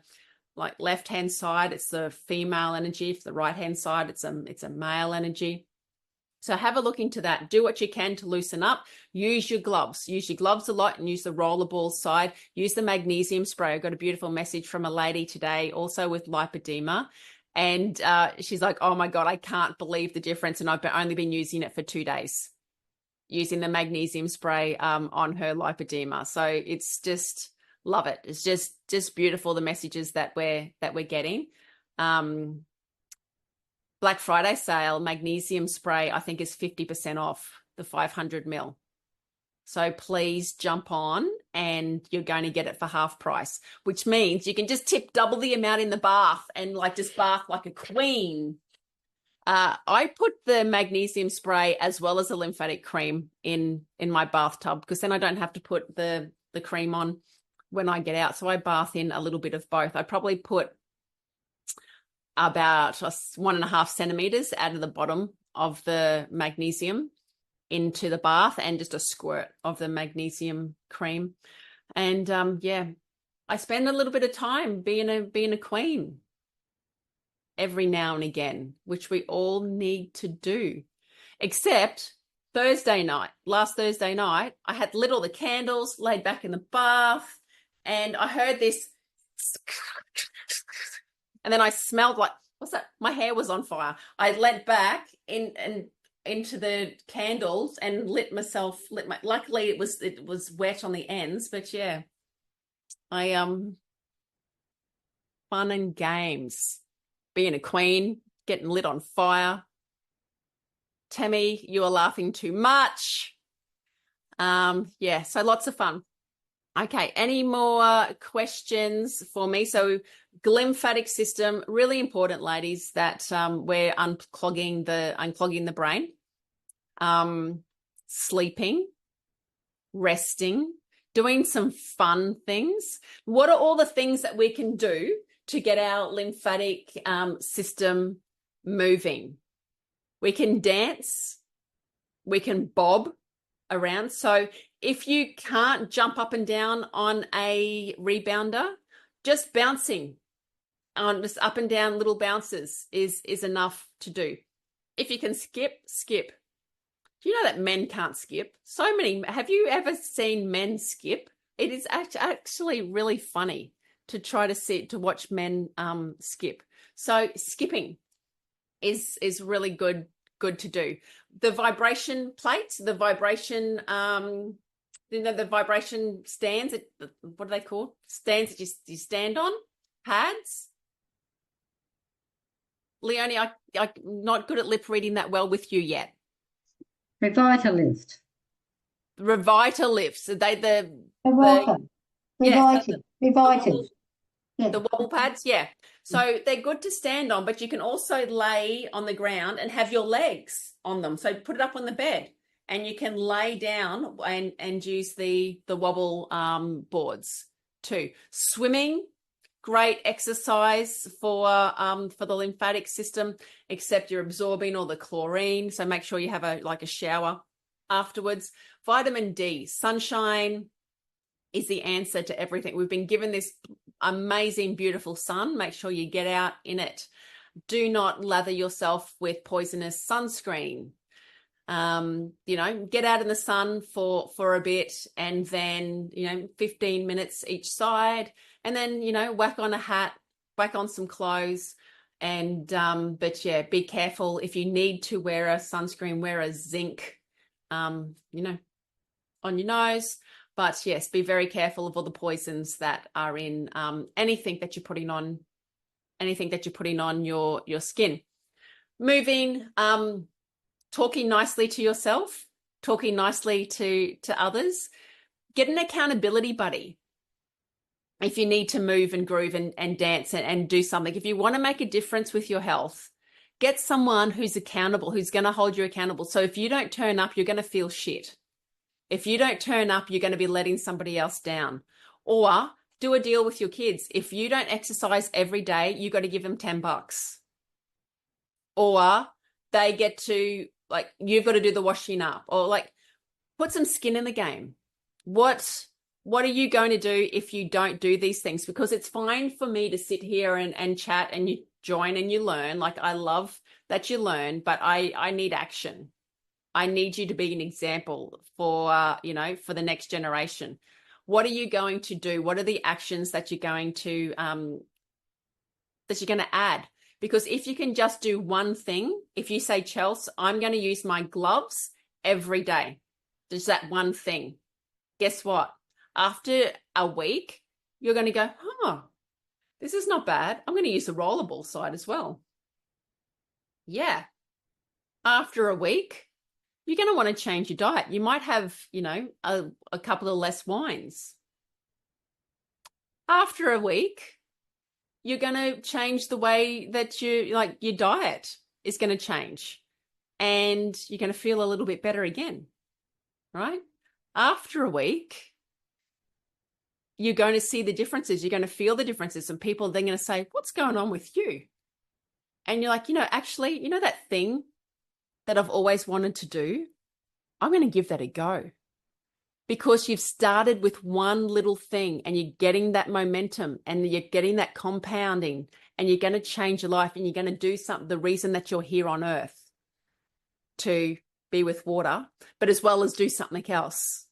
left-hand side, it's the female energy. If the right-hand side, it's a male energy. So have a look into that. Do what you can to loosen up. Use your gloves. Use your gloves a lot and use the rollerball side. Use the magnesium spray. I got a beautiful message from a lady today also with lipedema. And she's like, oh my God, I can't believe the difference. And I've only been using it for 2 days, using the magnesium spray on her lipedema. So it's just, love it. It's just beautiful, the messages that we're getting. Black Friday sale, magnesium spray, I think is 50% off the 500 ml. So please jump on and you're going to get it for half price, which means you can just tip double the amount in the bath and just bath like a queen. I put the magnesium spray as well as the lymphatic cream in my bathtub, because then I don't have to put the cream on when I get out. So I bath in a little bit of both. I probably put about 1.5 centimeters out of the bottom of the magnesium into the bath and just a squirt of the magnesium cream. And I spend a little bit of time being a queen every now and again, which we all need to do. Except last Thursday night, I had lit all the candles, laid back in the bath, and I heard this, and then I smelled like, what's that? My hair was on fire. I leant back into the candles and luckily it was wet on the ends, but yeah, fun and games. Being a queen, getting lit on fire. Tammy, you are laughing too much. So lots of fun. Okay, any more questions for me? So glymphatic system, really important, ladies, that we're unclogging the brain. Sleeping, resting, doing some fun things. What are all the things that we can do to get our lymphatic system moving? We can dance, we can bob around. So if you can't jump up and down on a rebounder, just bouncing on just up and down little bounces is enough to do. If you can skip. Do you know that men can't skip? Have you ever seen men skip? It is actually really funny to try to watch men skip. So skipping is really good to do. The vibration plates, the vibration You know, the vibration stands, what are they called? Stands that you stand on? Pads? Leonie, I'm not good at lip reading that well with you yet. Revitalift. Revita lifts. Are they the Revita. yeah, so Revitive. Yeah. the wobble pads? Yeah. So they're good to stand on, but you can also lay on the ground and have your legs on them. So put it up on the bed and you can lay down and use the wobble boards too. Swimming, great exercise for the lymphatic system, except you're absorbing all the chlorine. So make sure you have a shower afterwards. Vitamin D, sunshine is the answer to everything. We've been given this amazing, beautiful sun. Make sure you get out in it. Do not lather yourself with poisonous sunscreen. Get out in the sun for a bit, and then 15 minutes each side, and then whack on a hat, whack on some clothes, and but yeah, be careful. If you need to wear a sunscreen, wear a zinc on your nose. But yes, be very careful of all the poisons that are in anything that you're putting on your skin. Moving, talking nicely to yourself, talking nicely to others. Get an accountability buddy if you need to move and groove and dance and do something. If you want to make a difference with your health, get someone who's accountable, who's going to hold you accountable. So if you don't turn up, you're going to feel shit. If you don't turn up, you're going to be letting somebody else down. Or do a deal with your kids. If you don't exercise every day, you got to give them $10. Or they get to, you've got to do the washing up, or put some skin in the game. What are you going to do if you don't do these things? Because it's fine for me to sit here and chat and you join and you learn. I love that you learn, but I need action. I need you to be an example for the next generation. What are you going to do? What are the actions that you're going to add? Because if you can just do one thing, if you say, Chelsey, I'm going to use my gloves every day, just that one thing. Guess what? After a week, you're going to go, this is not bad. I'm going to use the rollerball side as well. Yeah. After a week, you're going to want to change your diet. You might have, a couple of less wines. After a week, you're going to change the way that your diet is going to change, and you're going to feel a little bit better again, right? After a week, you're going to see the differences. You're going to feel the differences, and people, they're going to say, what's going on with you? And you're like, actually, that thing that I've always wanted to do, I'm going to give that a go. Because you've started with one little thing and you're getting that momentum and you're getting that compounding, and you're going to change your life, and you're going to do something, the reason that you're here on earth, to be with water, but as well as do something else.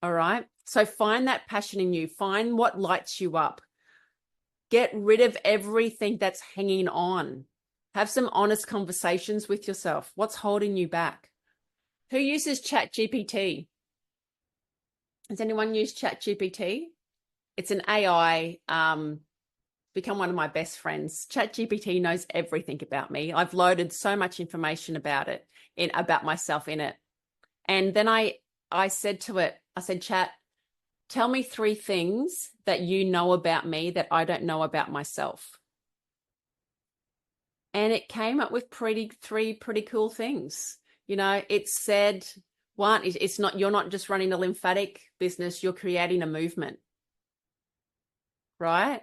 All right. So find that passion in you, find what lights you up, get rid of everything that's hanging on. Have some honest conversations with yourself. What's holding you back? Who uses ChatGPT? Has anyone used ChatGPT? It's an AI, become one of my best friends. ChatGPT knows everything about me. I've loaded so much information about myself in it. And then I said to it, I said, Chat, tell me 3 things that you know about me that I don't know about myself. And it came up with 3 pretty cool things. It said, one, it's not, you're not just running a lymphatic business, you're creating a movement, right?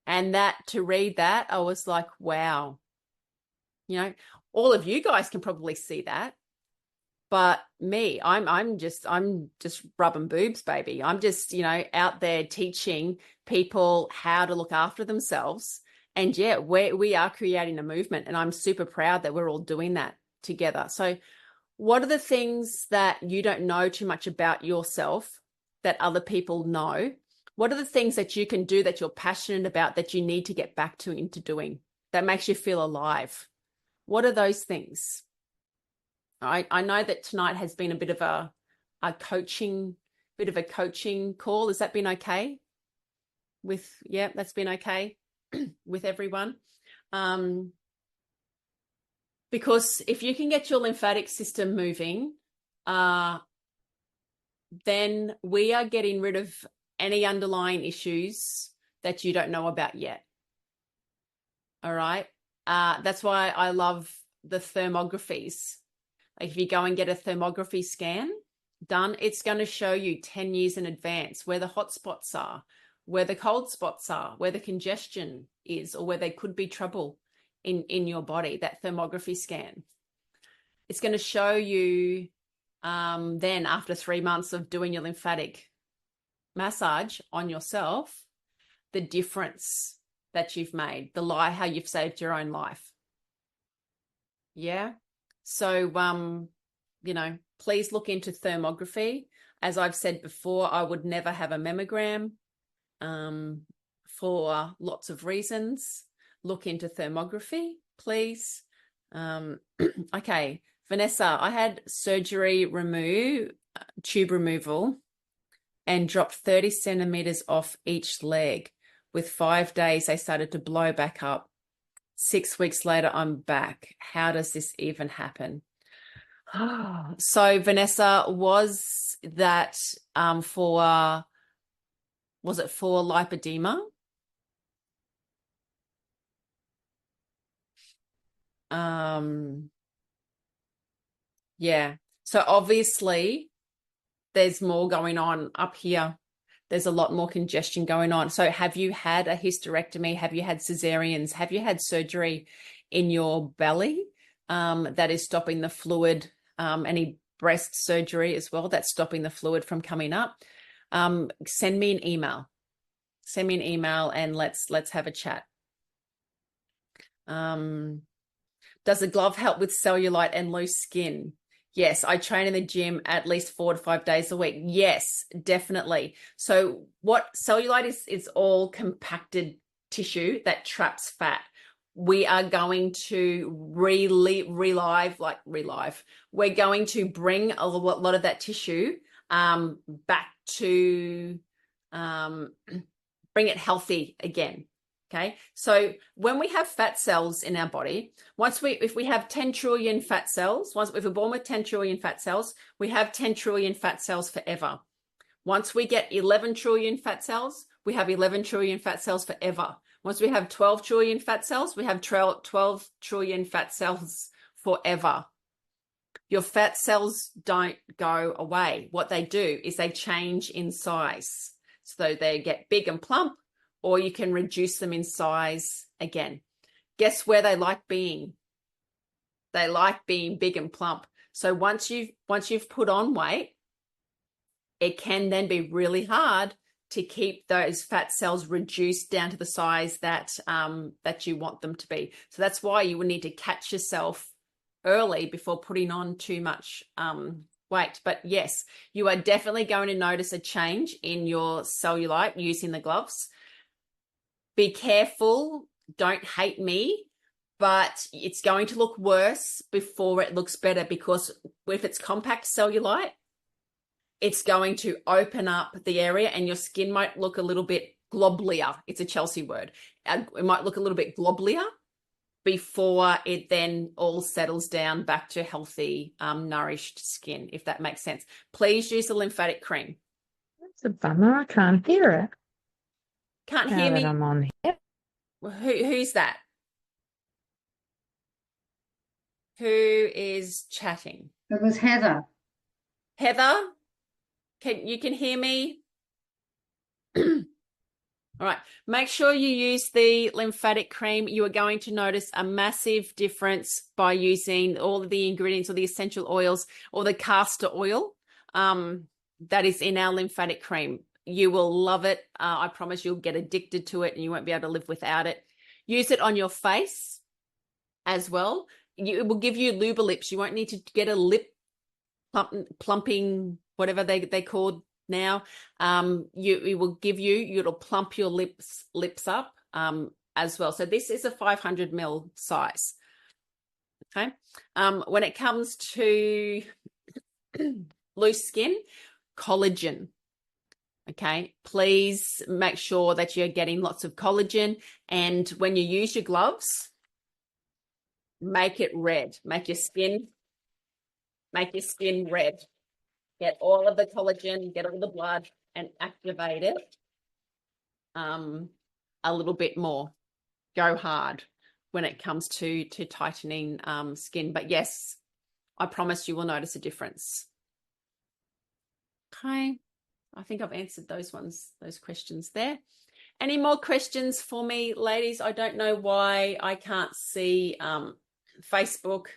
And to read that, I was like, wow. All of you guys can probably see that. But me, I'm just rubbing boobs, baby. I'm just, out there teaching people how to look after themselves. And yeah, we are creating a movement, and I'm super proud that we're all doing that together. So what are the things that you don't know too much about yourself that other people know? What are the things that you can do that you're passionate about that you need to get back to into doing that makes you feel alive? What are those things? I know that tonight has been a bit of a bit of a coaching call. Has that been okay? That's been okay with everyone. Because if you can get your lymphatic system moving, then we are getting rid of any underlying issues that you don't know about yet. All right. That's why I love the thermographies. If you go and get a thermography scan done, it's going to show you 10 years in advance where the hot spots are, where the cold spots are, where the congestion is, or where there could be trouble in your body. That thermography scan. It's going to show you then, after 3 months of doing your lymphatic massage on yourself, the difference that you've made, how you've saved your own life. Yeah. So, please look into thermography. As I've said before, I would never have a mammogram for lots of reasons. Look into thermography, please. Okay. Vanessa, I had surgery tube removal, and dropped 30 centimeters off each leg. With 5 days, they started to blow back up. 6 weeks later, I'm back. How does this even happen? So, Vanessa, was that for lipedema? Yeah. So obviously there's more going on up here. There's a lot more congestion going on. So have you had a hysterectomy? Have you had cesareans? Have you had surgery in your belly that is stopping the fluid? Any breast surgery as well that's stopping the fluid from coming up? Send me an email. Send me an email and let's have a chat. Does the glove help with cellulite and loose skin? Yes, I train in the gym at least 4 to 5 days a week. Yes, definitely. So what cellulite is all compacted tissue that traps fat. We are going to relive. We're going to bring a lot of that tissue back to bring it healthy again. Okay, so when we have fat cells in our body, if we have 10 trillion fat cells, if we're born with 10 trillion fat cells, we have 10 trillion fat cells forever. Once we get 11 trillion fat cells, we have 11 trillion fat cells forever. Once we have 12 trillion fat cells, we have 12 trillion fat cells forever. Your fat cells don't go away. What they do is they change in size. So they get big and plump, or you can reduce them in size again. Guess where they like being? They like being big and plump. So once you've put on weight, it can then be really hard to keep those fat cells reduced down to the size that you want them to be. So that's why you would need to catch yourself early before putting on too much weight. But yes, you are definitely going to notice a change in your cellulite using the gloves. Be careful. Don't hate me, but it's going to look worse before it looks better, because if it's compact cellulite, it's going to open up the area and your skin might look a little bit globular. It's a Chelsey word. It might look a little bit globular before it then all settles down back to healthy, nourished skin, if that makes sense. Please use the lymphatic cream. That's a bummer. I can't hear it. Can't Now hear that me? I'm on here. Who's that? Who is chatting? It was Heather. Heather? You can hear me? All right. Make sure you use the lymphatic cream. You are going to notice a massive difference by using all of the ingredients or the essential oils or the castor oil that is in our lymphatic cream. You will love it. I promise you'll get addicted to it and you won't be able to live without it. Use it on your face as well. It will give you lubrilips. You won't need to get a lip plumping, whatever they called now. It will give you, it'll plump your lips up as well. So this is a 500 ml size. Okay. When it comes to loose skin, collagen. Okay, please make sure that you're getting lots of collagen. And when you use your gloves, make it red. Make your skin red. Get all of the collagen, get all the blood, and activate it a little bit more. Go hard when it comes to tightening skin. But yes, I promise you will notice a difference. Okay, I think I've answered those questions there. Any more questions for me, ladies? I don't know why I can't see Facebook,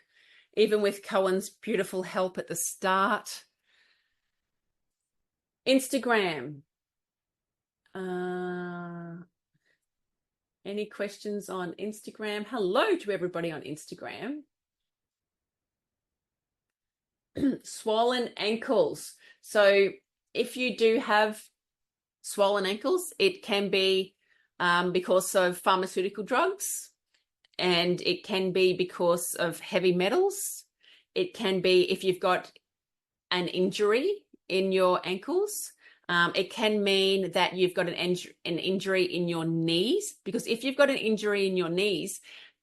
even with Cohen's beautiful help at the start. Instagram. Any questions on Instagram? Hello to everybody on Instagram. Swollen ankles. So if you do have swollen ankles, it can be because of pharmaceutical drugs, and it can be because of heavy metals. It can be if you've got an injury in your ankles. It can mean that you've got an injury in your knees, because if you've got an injury in your knees,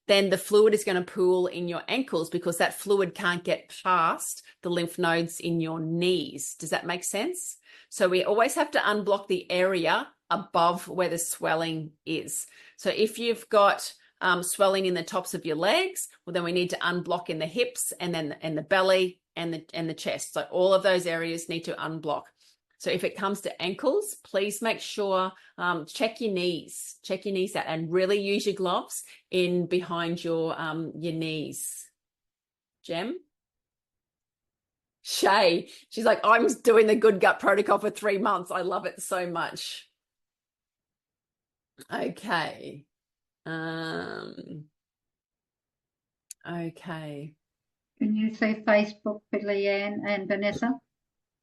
then the fluid is going to pool in your ankles because that fluid can't get past the lymph nodes in your knees. Does that make sense? So we always have to unblock the area above where the swelling is. So if you've got swelling in the tops of your legs, well, then we need to unblock in the hips and then the belly and the chest. So all of those areas need to unblock. So if it comes to ankles, please make sure, check your knees out and really use your gloves in behind your knees. Jem? Shay, she's like, I'm doing the Good Gut Protocol for 3 months. I love it so much. Okay. Okay. Can you say Facebook for Leanne and Vanessa?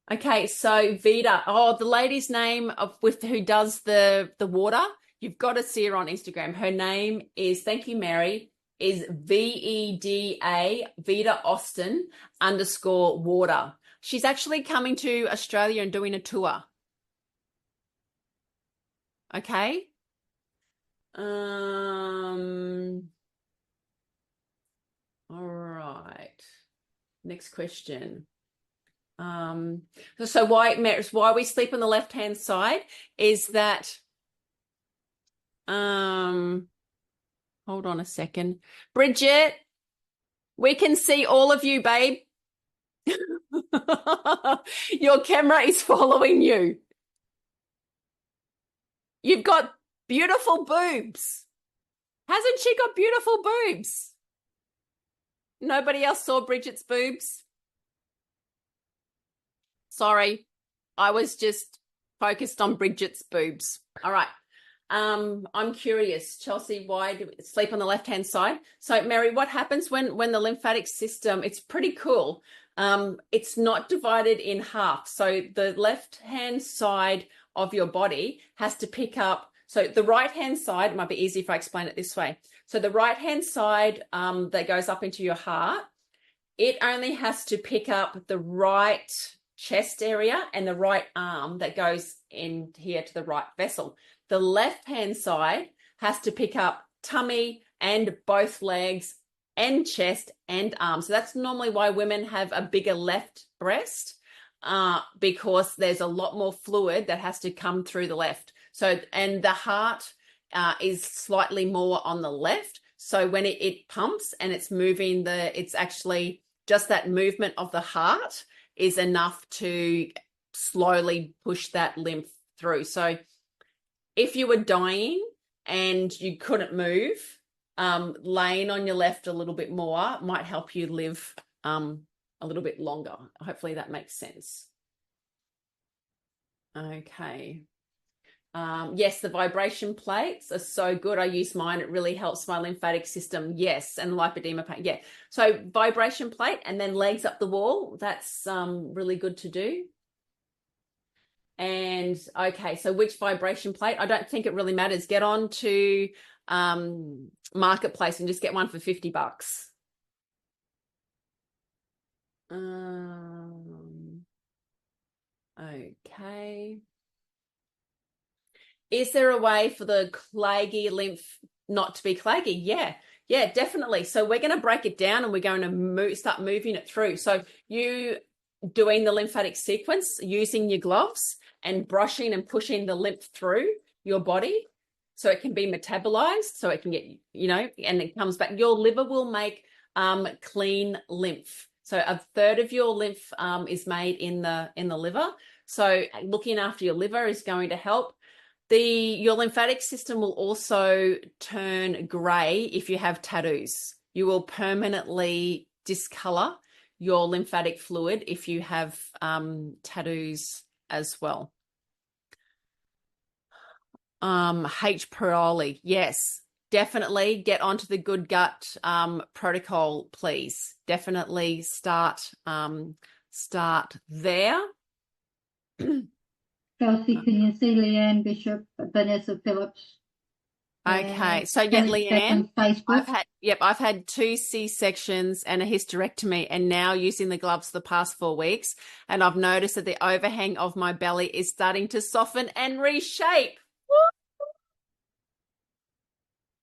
Okay, so Vida, the lady's name who does the water, you've got to see her on Instagram. Her name is, thank you, Mary, is VEDA, Vida Austin _water. She's actually coming to Australia and doing a tour. Okay. All right. Next question. So why we sleep on the left-hand side is that, hold on a second. Bridget, we can see all of you, babe. Your camera is following you. You've got beautiful boobs. Hasn't she got beautiful boobs? Nobody else saw Bridget's boobs? Sorry, I was just focused on Bridget's boobs. All right. I'm curious, Chelsey, why do we sleep on the left-hand side? So, Mary, what happens when the lymphatic system, it's pretty cool. It's not divided in half. So the left-hand side of your body has to pick up. So the right-hand side, it might be easy if I explain it this way. So the right-hand side that goes up into your heart, it only has to pick up the right chest area and the right arm that goes in here to the right vessel. The left-hand side has to pick up tummy and both legs and chest and arm. So that's normally why women have a bigger left breast, because there's a lot more fluid that has to come through the left. So, and the heart is slightly more on the left. So when it pumps and it's moving, it's actually just that movement of the heart is enough to slowly push that lymph through. So if you were dying and you couldn't move, laying on your left a little bit more might help you live a little bit longer. Hopefully that makes sense. Okay. Yes, the vibration plates are so good. I use mine. It really helps my lymphatic system. Yes, and lipedema pain. Yeah. So vibration plate and then legs up the wall. That's really good to do. And okay, so which vibration plate? I don't think it really matters. Get on to Marketplace and just get one for $50. Okay. Is there a way for the claggy lymph not to be claggy? Yeah, definitely. So we're going to break it down and we're going to start moving it through. So you doing the lymphatic sequence using your gloves and brushing and pushing the lymph through your body so it can be metabolized, so it can get, and it comes back. Your liver will make clean lymph. So a third of your lymph is made in the liver. So looking after your liver is going to help. Your lymphatic system will also turn gray if you have tattoos. You will permanently discolor your lymphatic fluid if you have tattoos as well. H. pylori, yes, definitely get onto the Good Gut protocol, please. Definitely start there. Chelsey, can you see Leanne Bishop, Vanessa Phillips? Okay, so Kelly Leanne, Steffen, Facebook. I've had 2 C-sections and a hysterectomy, and now using the gloves the past 4 weeks, and I've noticed that the overhang of my belly is starting to soften and reshape.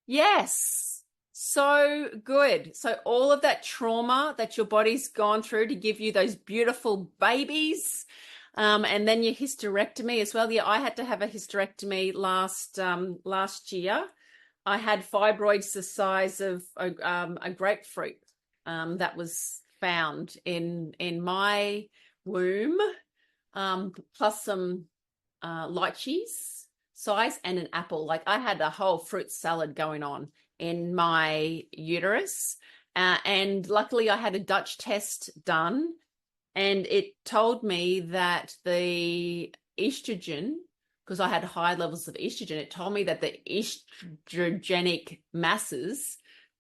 Yes, so good. So all of that trauma that your body's gone through to give you those beautiful babies, and then your hysterectomy as well. Yeah, I had to have a hysterectomy last year. I had fibroids the size of a grapefruit that was found in my womb, plus some lychees size and an apple. Like I had a whole fruit salad going on in my uterus. And luckily I had a Dutch test done and it told me that the estrogen, because I had high levels of estrogen, it told me that the estrogenic masses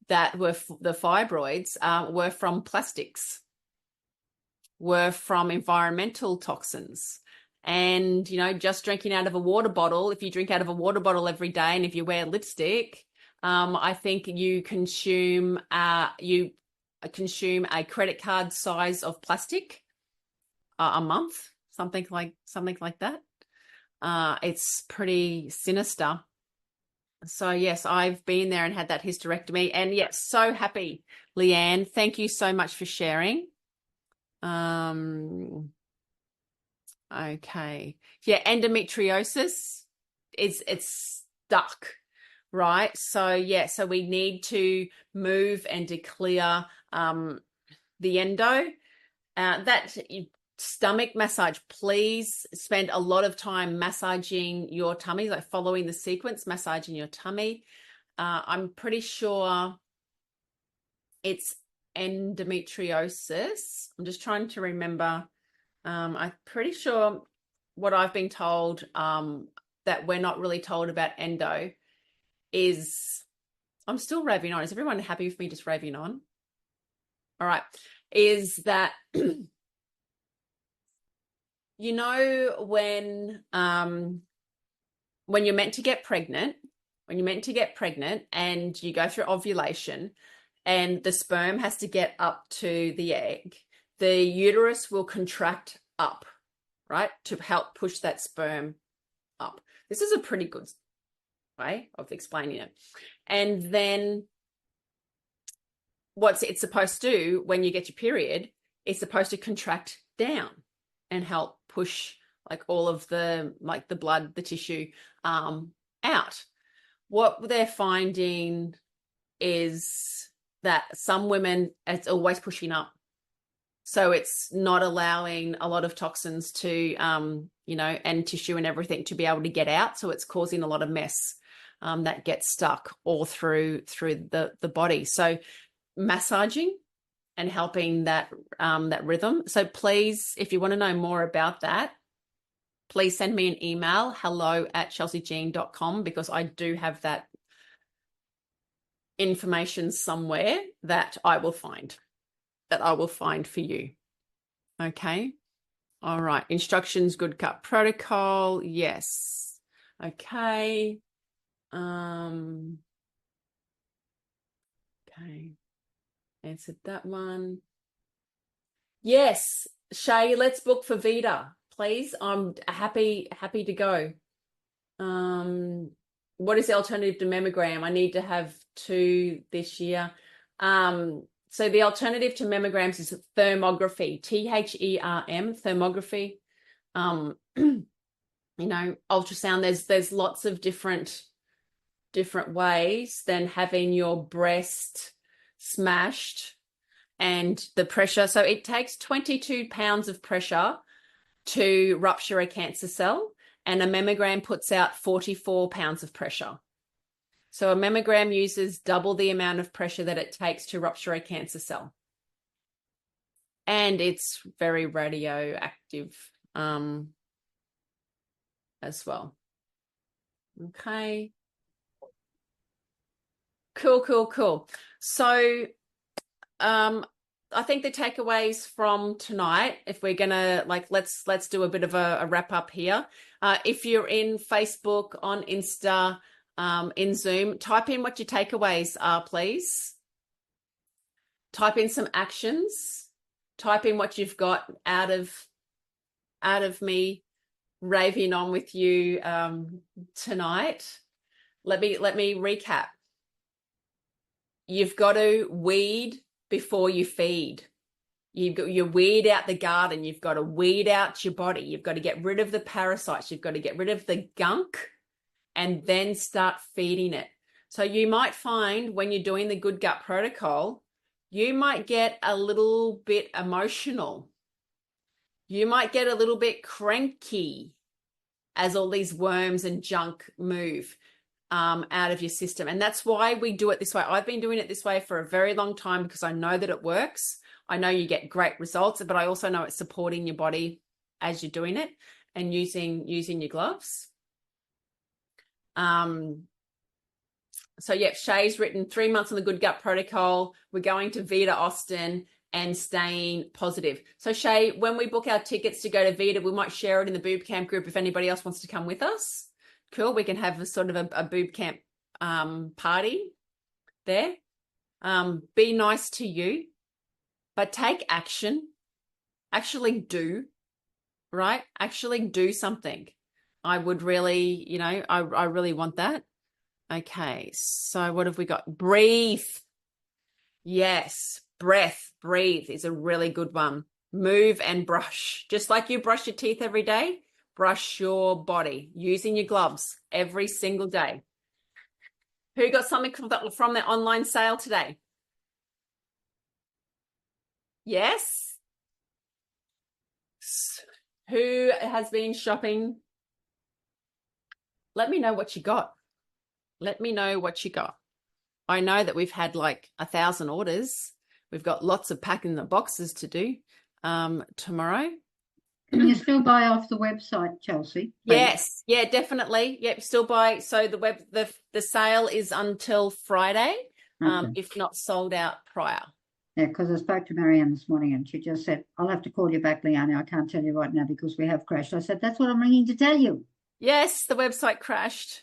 that were the fibroids were from plastics, were from environmental toxins. And, just drinking out of a water bottle, if you drink out of a water bottle every day and if you wear lipstick, I think you consume a credit card size of plastic a month, something like that. It's pretty sinister. So yes, I've been there and had that hysterectomy, and yes, so happy, Leanne. Thank you so much for sharing. Okay. Yeah, endometriosis it's stuck, right? So yeah, so we need to move and declare the endo. That stomach massage, please spend a lot of time massaging your tummy, like following the sequence, massaging your tummy. I'm pretty sure it's endometriosis. I'm just trying to remember. I'm pretty sure what I've been told that we're not really told about endo is, I'm still raving on. Is everyone happy with me just raving on? All right. Is that, when you're meant to get pregnant, and you go through ovulation and the sperm has to get up to the egg, the uterus will contract up, right, to help push that sperm up. This is a pretty good way of explaining it. And then what it's supposed to do when you get your period, it's supposed to contract down and help push like all of the blood, the tissue out. What they're finding is that some women, it's always pushing up. So it's not allowing a lot of toxins to, and tissue and everything to be able to get out. So it's causing a lot of mess that gets stuck all through the body. So massaging and helping that rhythm. So please, if you want to know more about that, please send me an email, hello@chelseajean.com, because I do have that information somewhere that I will find for you. Okay. All right. Instructions, Good Gut protocol. Yes. Okay. Okay. Answered that one. Yes. Shay, let's book for Vita. please. I'm happy to go. What is the alternative to mammogram? I need to have 2 this year. So the alternative to mammograms is thermography, THERM, thermography. Ultrasound. There's lots of different ways than having your breast smashed and the pressure. So it takes 22 pounds of pressure to rupture a cancer cell, and a mammogram puts out 44 pounds of pressure. So a mammogram uses double the amount of pressure that it takes to rupture a cancer cell. And it's very radioactive as well. Okay. Cool. So I think the takeaways from tonight, if we're gonna let's do a bit of a wrap up here. If you're in Facebook, on Insta, in Zoom, type in what your takeaways are, please. Type in some actions. Type in what you've got out of me raving on with you tonight. Let me recap. You've got to weed before you feed. You weed out the garden. You've got to weed out your body. You've got to get rid of the parasites. You've got to get rid of the gunk and then start feeding it. So you might find when you're doing the Good Gut Protocol, you might get a little bit emotional. You might get a little bit cranky as all these worms and junk move out of your system. And that's why we do it this way. I've been doing it this way for a very long time because I know that it works. I know you get great results, but I also know it's supporting your body as you're doing it and using your gloves. So yeah, Shay's written 3 months on the Good Gut Protocol. We're going to Vita Austin and staying positive. So Shay, when we book our tickets to go to Vita, we might share it in the BooB Camp group if anybody else wants to come with us. Cool. We can have a sort of a BooB Camp party there. Be nice to you, but take action. Actually do, right? Actually do something. I would really, I really want that. Okay. So what have we got? Breathe. Yes. Breathe is a really good one. Move and brush. Just like you brush your teeth every day, brush your body using your gloves every single day. Who got something from their online sale today? Yes. Who has been shopping? Let me know what you got. Let me know what you got. I know that we've had like 1,000 orders. We've got lots of packing the boxes to do tomorrow. Can you still buy off the website, Chelsey? Yes, yeah, definitely. Yep, still buy. So the sale is until Friday, Okay. if not sold out prior. Yeah, because I spoke to Marianne this morning and she just said, I'll have to call you back, Leanne. I can't tell you right now because we have crashed. I said, that's what I'm ringing to tell you. Yes, the website crashed.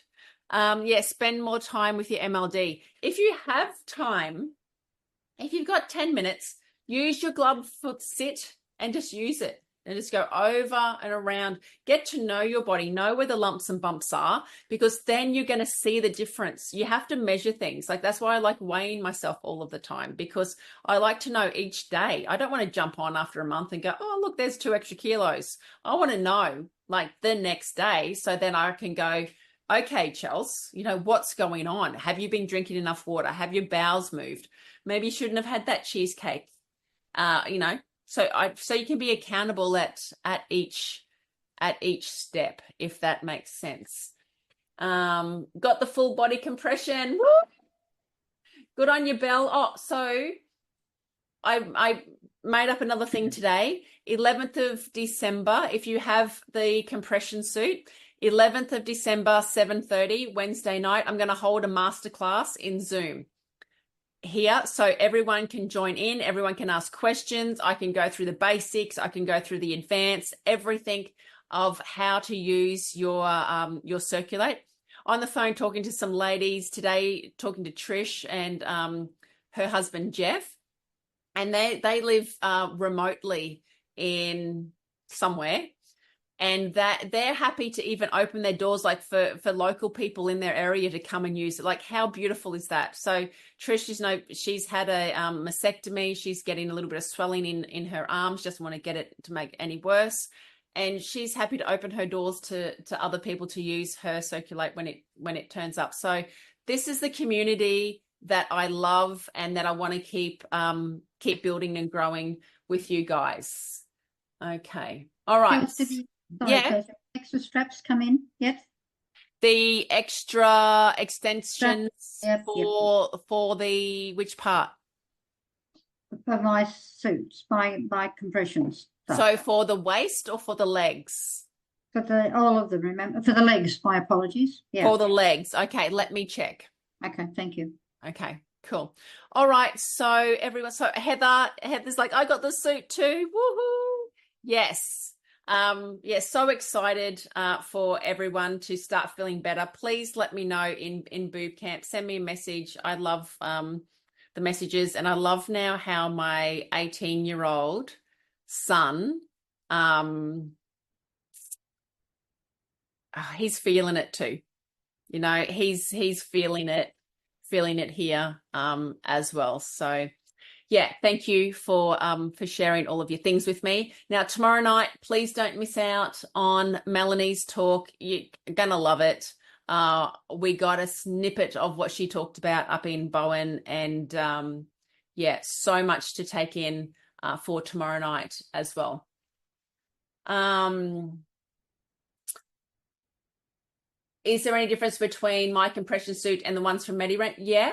Spend more time with your MLD. If you have time, if you've got 10 minutes, use your glove foot sit and just use it. And just go over and around, get to know your body, know where the lumps and bumps are, because then you're going to see the difference. You have to measure things. Like that's why I like weighing myself all of the time, because I like to know each day. I don't want to jump on after a month and go, oh, look, there's 2 extra kilos. I want to know like the next day. So then I can go, okay, Chelsey, what's going on? Have you been drinking enough water? Have your bowels moved? Maybe you shouldn't have had that cheesecake. So you can be accountable at each step, if that makes sense. Got the full body compression. Woo! Good on you, Belle. Oh, so I made up another thing today. 11th of December, if you have the compression suit, 11th of December, 7:30, Wednesday night, I'm going to hold a masterclass in Zoom here, so everyone can join in, everyone can ask questions. I can go through the basics, I can go through the advanced, everything of how to use your Circulate. On the phone talking to some ladies today, talking to Trish and her husband Jeff, and they live remotely in somewhere, and that they're happy to even open their doors like for local people in their area to come and use it. Like, how beautiful is that? So Trish, she's had a mastectomy. She's getting a little bit of swelling in her arms, doesn't want to get it to make it any worse. And she's happy to open her doors to other people to use her Circulate when it turns up. So this is the community that I love and that I want to keep building and growing with you guys. Okay. All right. Yeah. Extra straps come in yet? The extra extensions Yep. for the which part? For my suits, my compressions. So for the waist or for the legs? For all of them, remember? For the legs, my apologies. Yeah. For the legs. Okay, let me check. Okay, thank you. Okay, cool. All right, so everyone, so Heather's like, I got the suit too. Woohoo! Yes. Yes, so excited for everyone to start feeling better. Please let me know in BooB Camp. Send me a message. I love the messages, and I love now how my 18-year-old son, he's feeling it too. You know, he's feeling it here as well. So yeah, thank you for sharing all of your things with me. Now, tomorrow night, please don't miss out on Melanie's talk. You're gonna love it. We got a snippet of what she talked about up in Bowen, and yeah, so much to take in for tomorrow night as well. Is there any difference between my compression suit and the ones from MediRent? Yeah.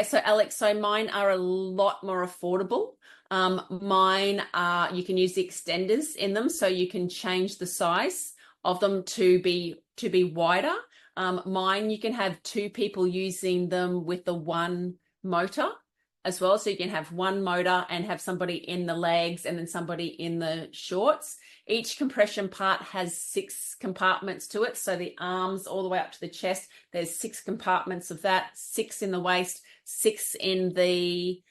So Alex, so mine are a lot more affordable. Mine are, you can use the extenders in them, so you can change the size of them to be wider. Mine, you can have 2 people using them with the one motor as well. So you can have one motor and have somebody in the legs and then somebody in the shorts. Each compression part has 6 compartments to it. So the arms all the way up to the chest, there's 6 compartments of that, 6 in the waist, 6 in the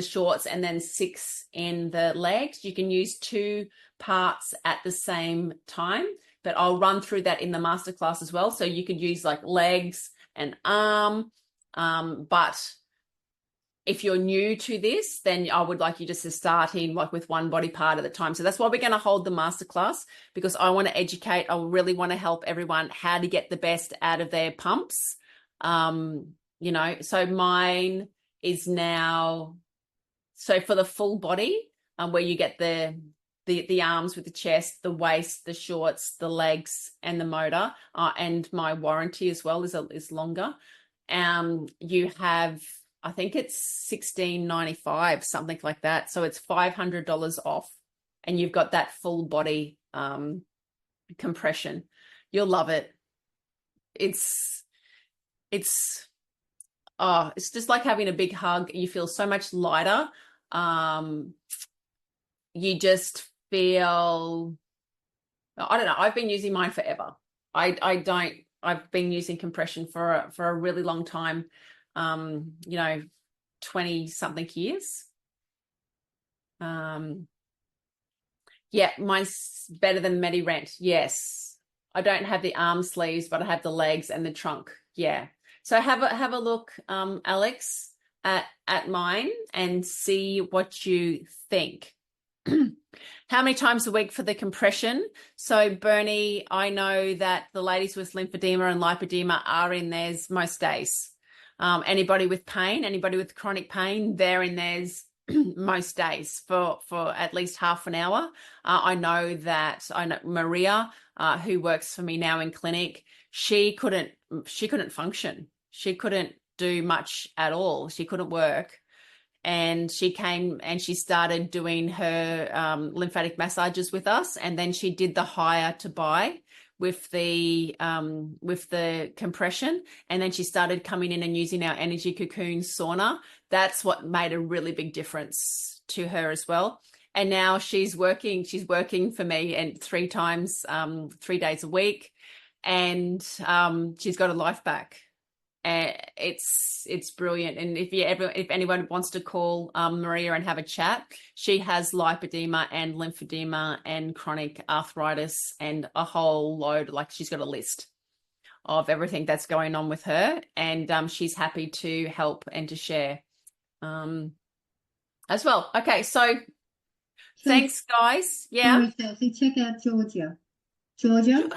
shorts, and then 6 in the legs. You can use 2 parts at the same time, but I'll run through that in the masterclass as well. So you could use like legs and arm, but if you're new to this, then I would like you just to start in like with one body part at a time. So that's why we're going to hold the masterclass, because I want to educate. I really want to help everyone how to get the best out of their pumps. You know, so mine is now, so for the full body, where you get the arms with the chest, the waist, the shorts, the legs, and the motor, and my warranty as well is longer. You have, I think it's $16.95, something like that. So it's $500 off, and you've got that full body compression. You'll love it. It's just like having a big hug. You feel so much lighter. You just feel, I don't know. I've been using mine forever. I've been using compression for a really long time. 20 something years. Yeah, mine's better than MediRent. Yes. I don't have the arm sleeves, but I have the legs and the trunk. Yeah. So have a look, Alex, at mine and see what you think. How many times a week for the compression? So Bernie, I know that the ladies with lymphedema and lipedema are in theirs most days. Anybody with pain, anybody with chronic pain, they're in theirs most days for at least half an hour. I know Maria, who works for me now in clinic, she couldn't function. She couldn't do much at all. She couldn't work. And she came and she started doing her lymphatic massages with us. And then she did the hire to buy with the compression. And then she started coming in and using our energy cocoon sauna. That's what made a really big difference to her as well. And now she's working for me and 3 days a week. And she's got her life back. And it's brilliant. And if anyone wants to call Maria and have a chat, she has lipedema and lymphedema and chronic arthritis and a whole load. Like, she's got a list of everything that's going on with her, and she's happy to help and to share as well. Okay, so thanks, guys. Yeah. Sorry, Chelsey, check out Georgia. Georgia?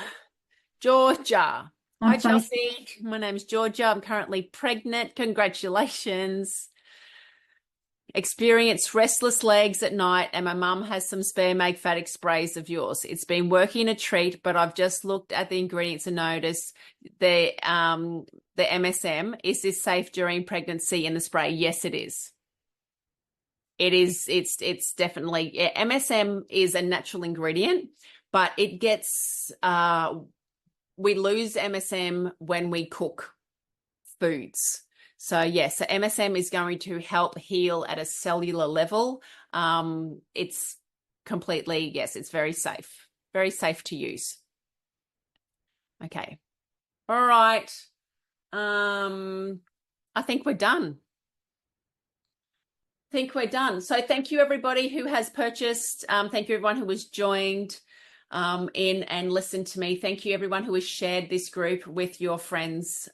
Georgia. On Hi, Chelsey. My name's Georgia. I'm currently pregnant. Congratulations. Experienced restless legs at night, and my mum has some spare magnetic sprays of yours. It's been working a treat, but I've just looked at the ingredients and noticed the MSM. Is this safe during pregnancy in the spray? Yes, it is. It is. It's definitely, yeah, MSM is a natural ingredient, but it gets we lose MSM when we cook foods. So yes, so MSM is going to help heal at a cellular level. It's completely, yes, it's very safe to use. Okay. All right. I think we're done. So thank you, everybody who has purchased. Thank you, everyone who was joined in and listened to me. Thank you, everyone who has shared this group with your friends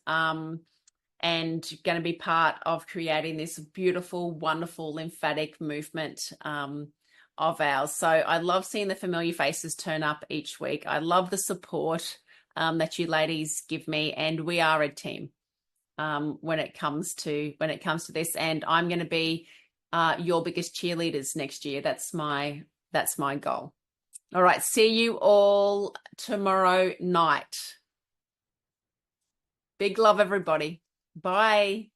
and going to be part of creating this beautiful, wonderful lymphatic movement of ours. So I love seeing the familiar faces turn up each week. I love the support that you ladies give me, and we are a team when it comes to this. And I'm going to be your biggest cheerleaders next year. That's my goal. All right. See you all tomorrow night. Big love, everybody. Bye.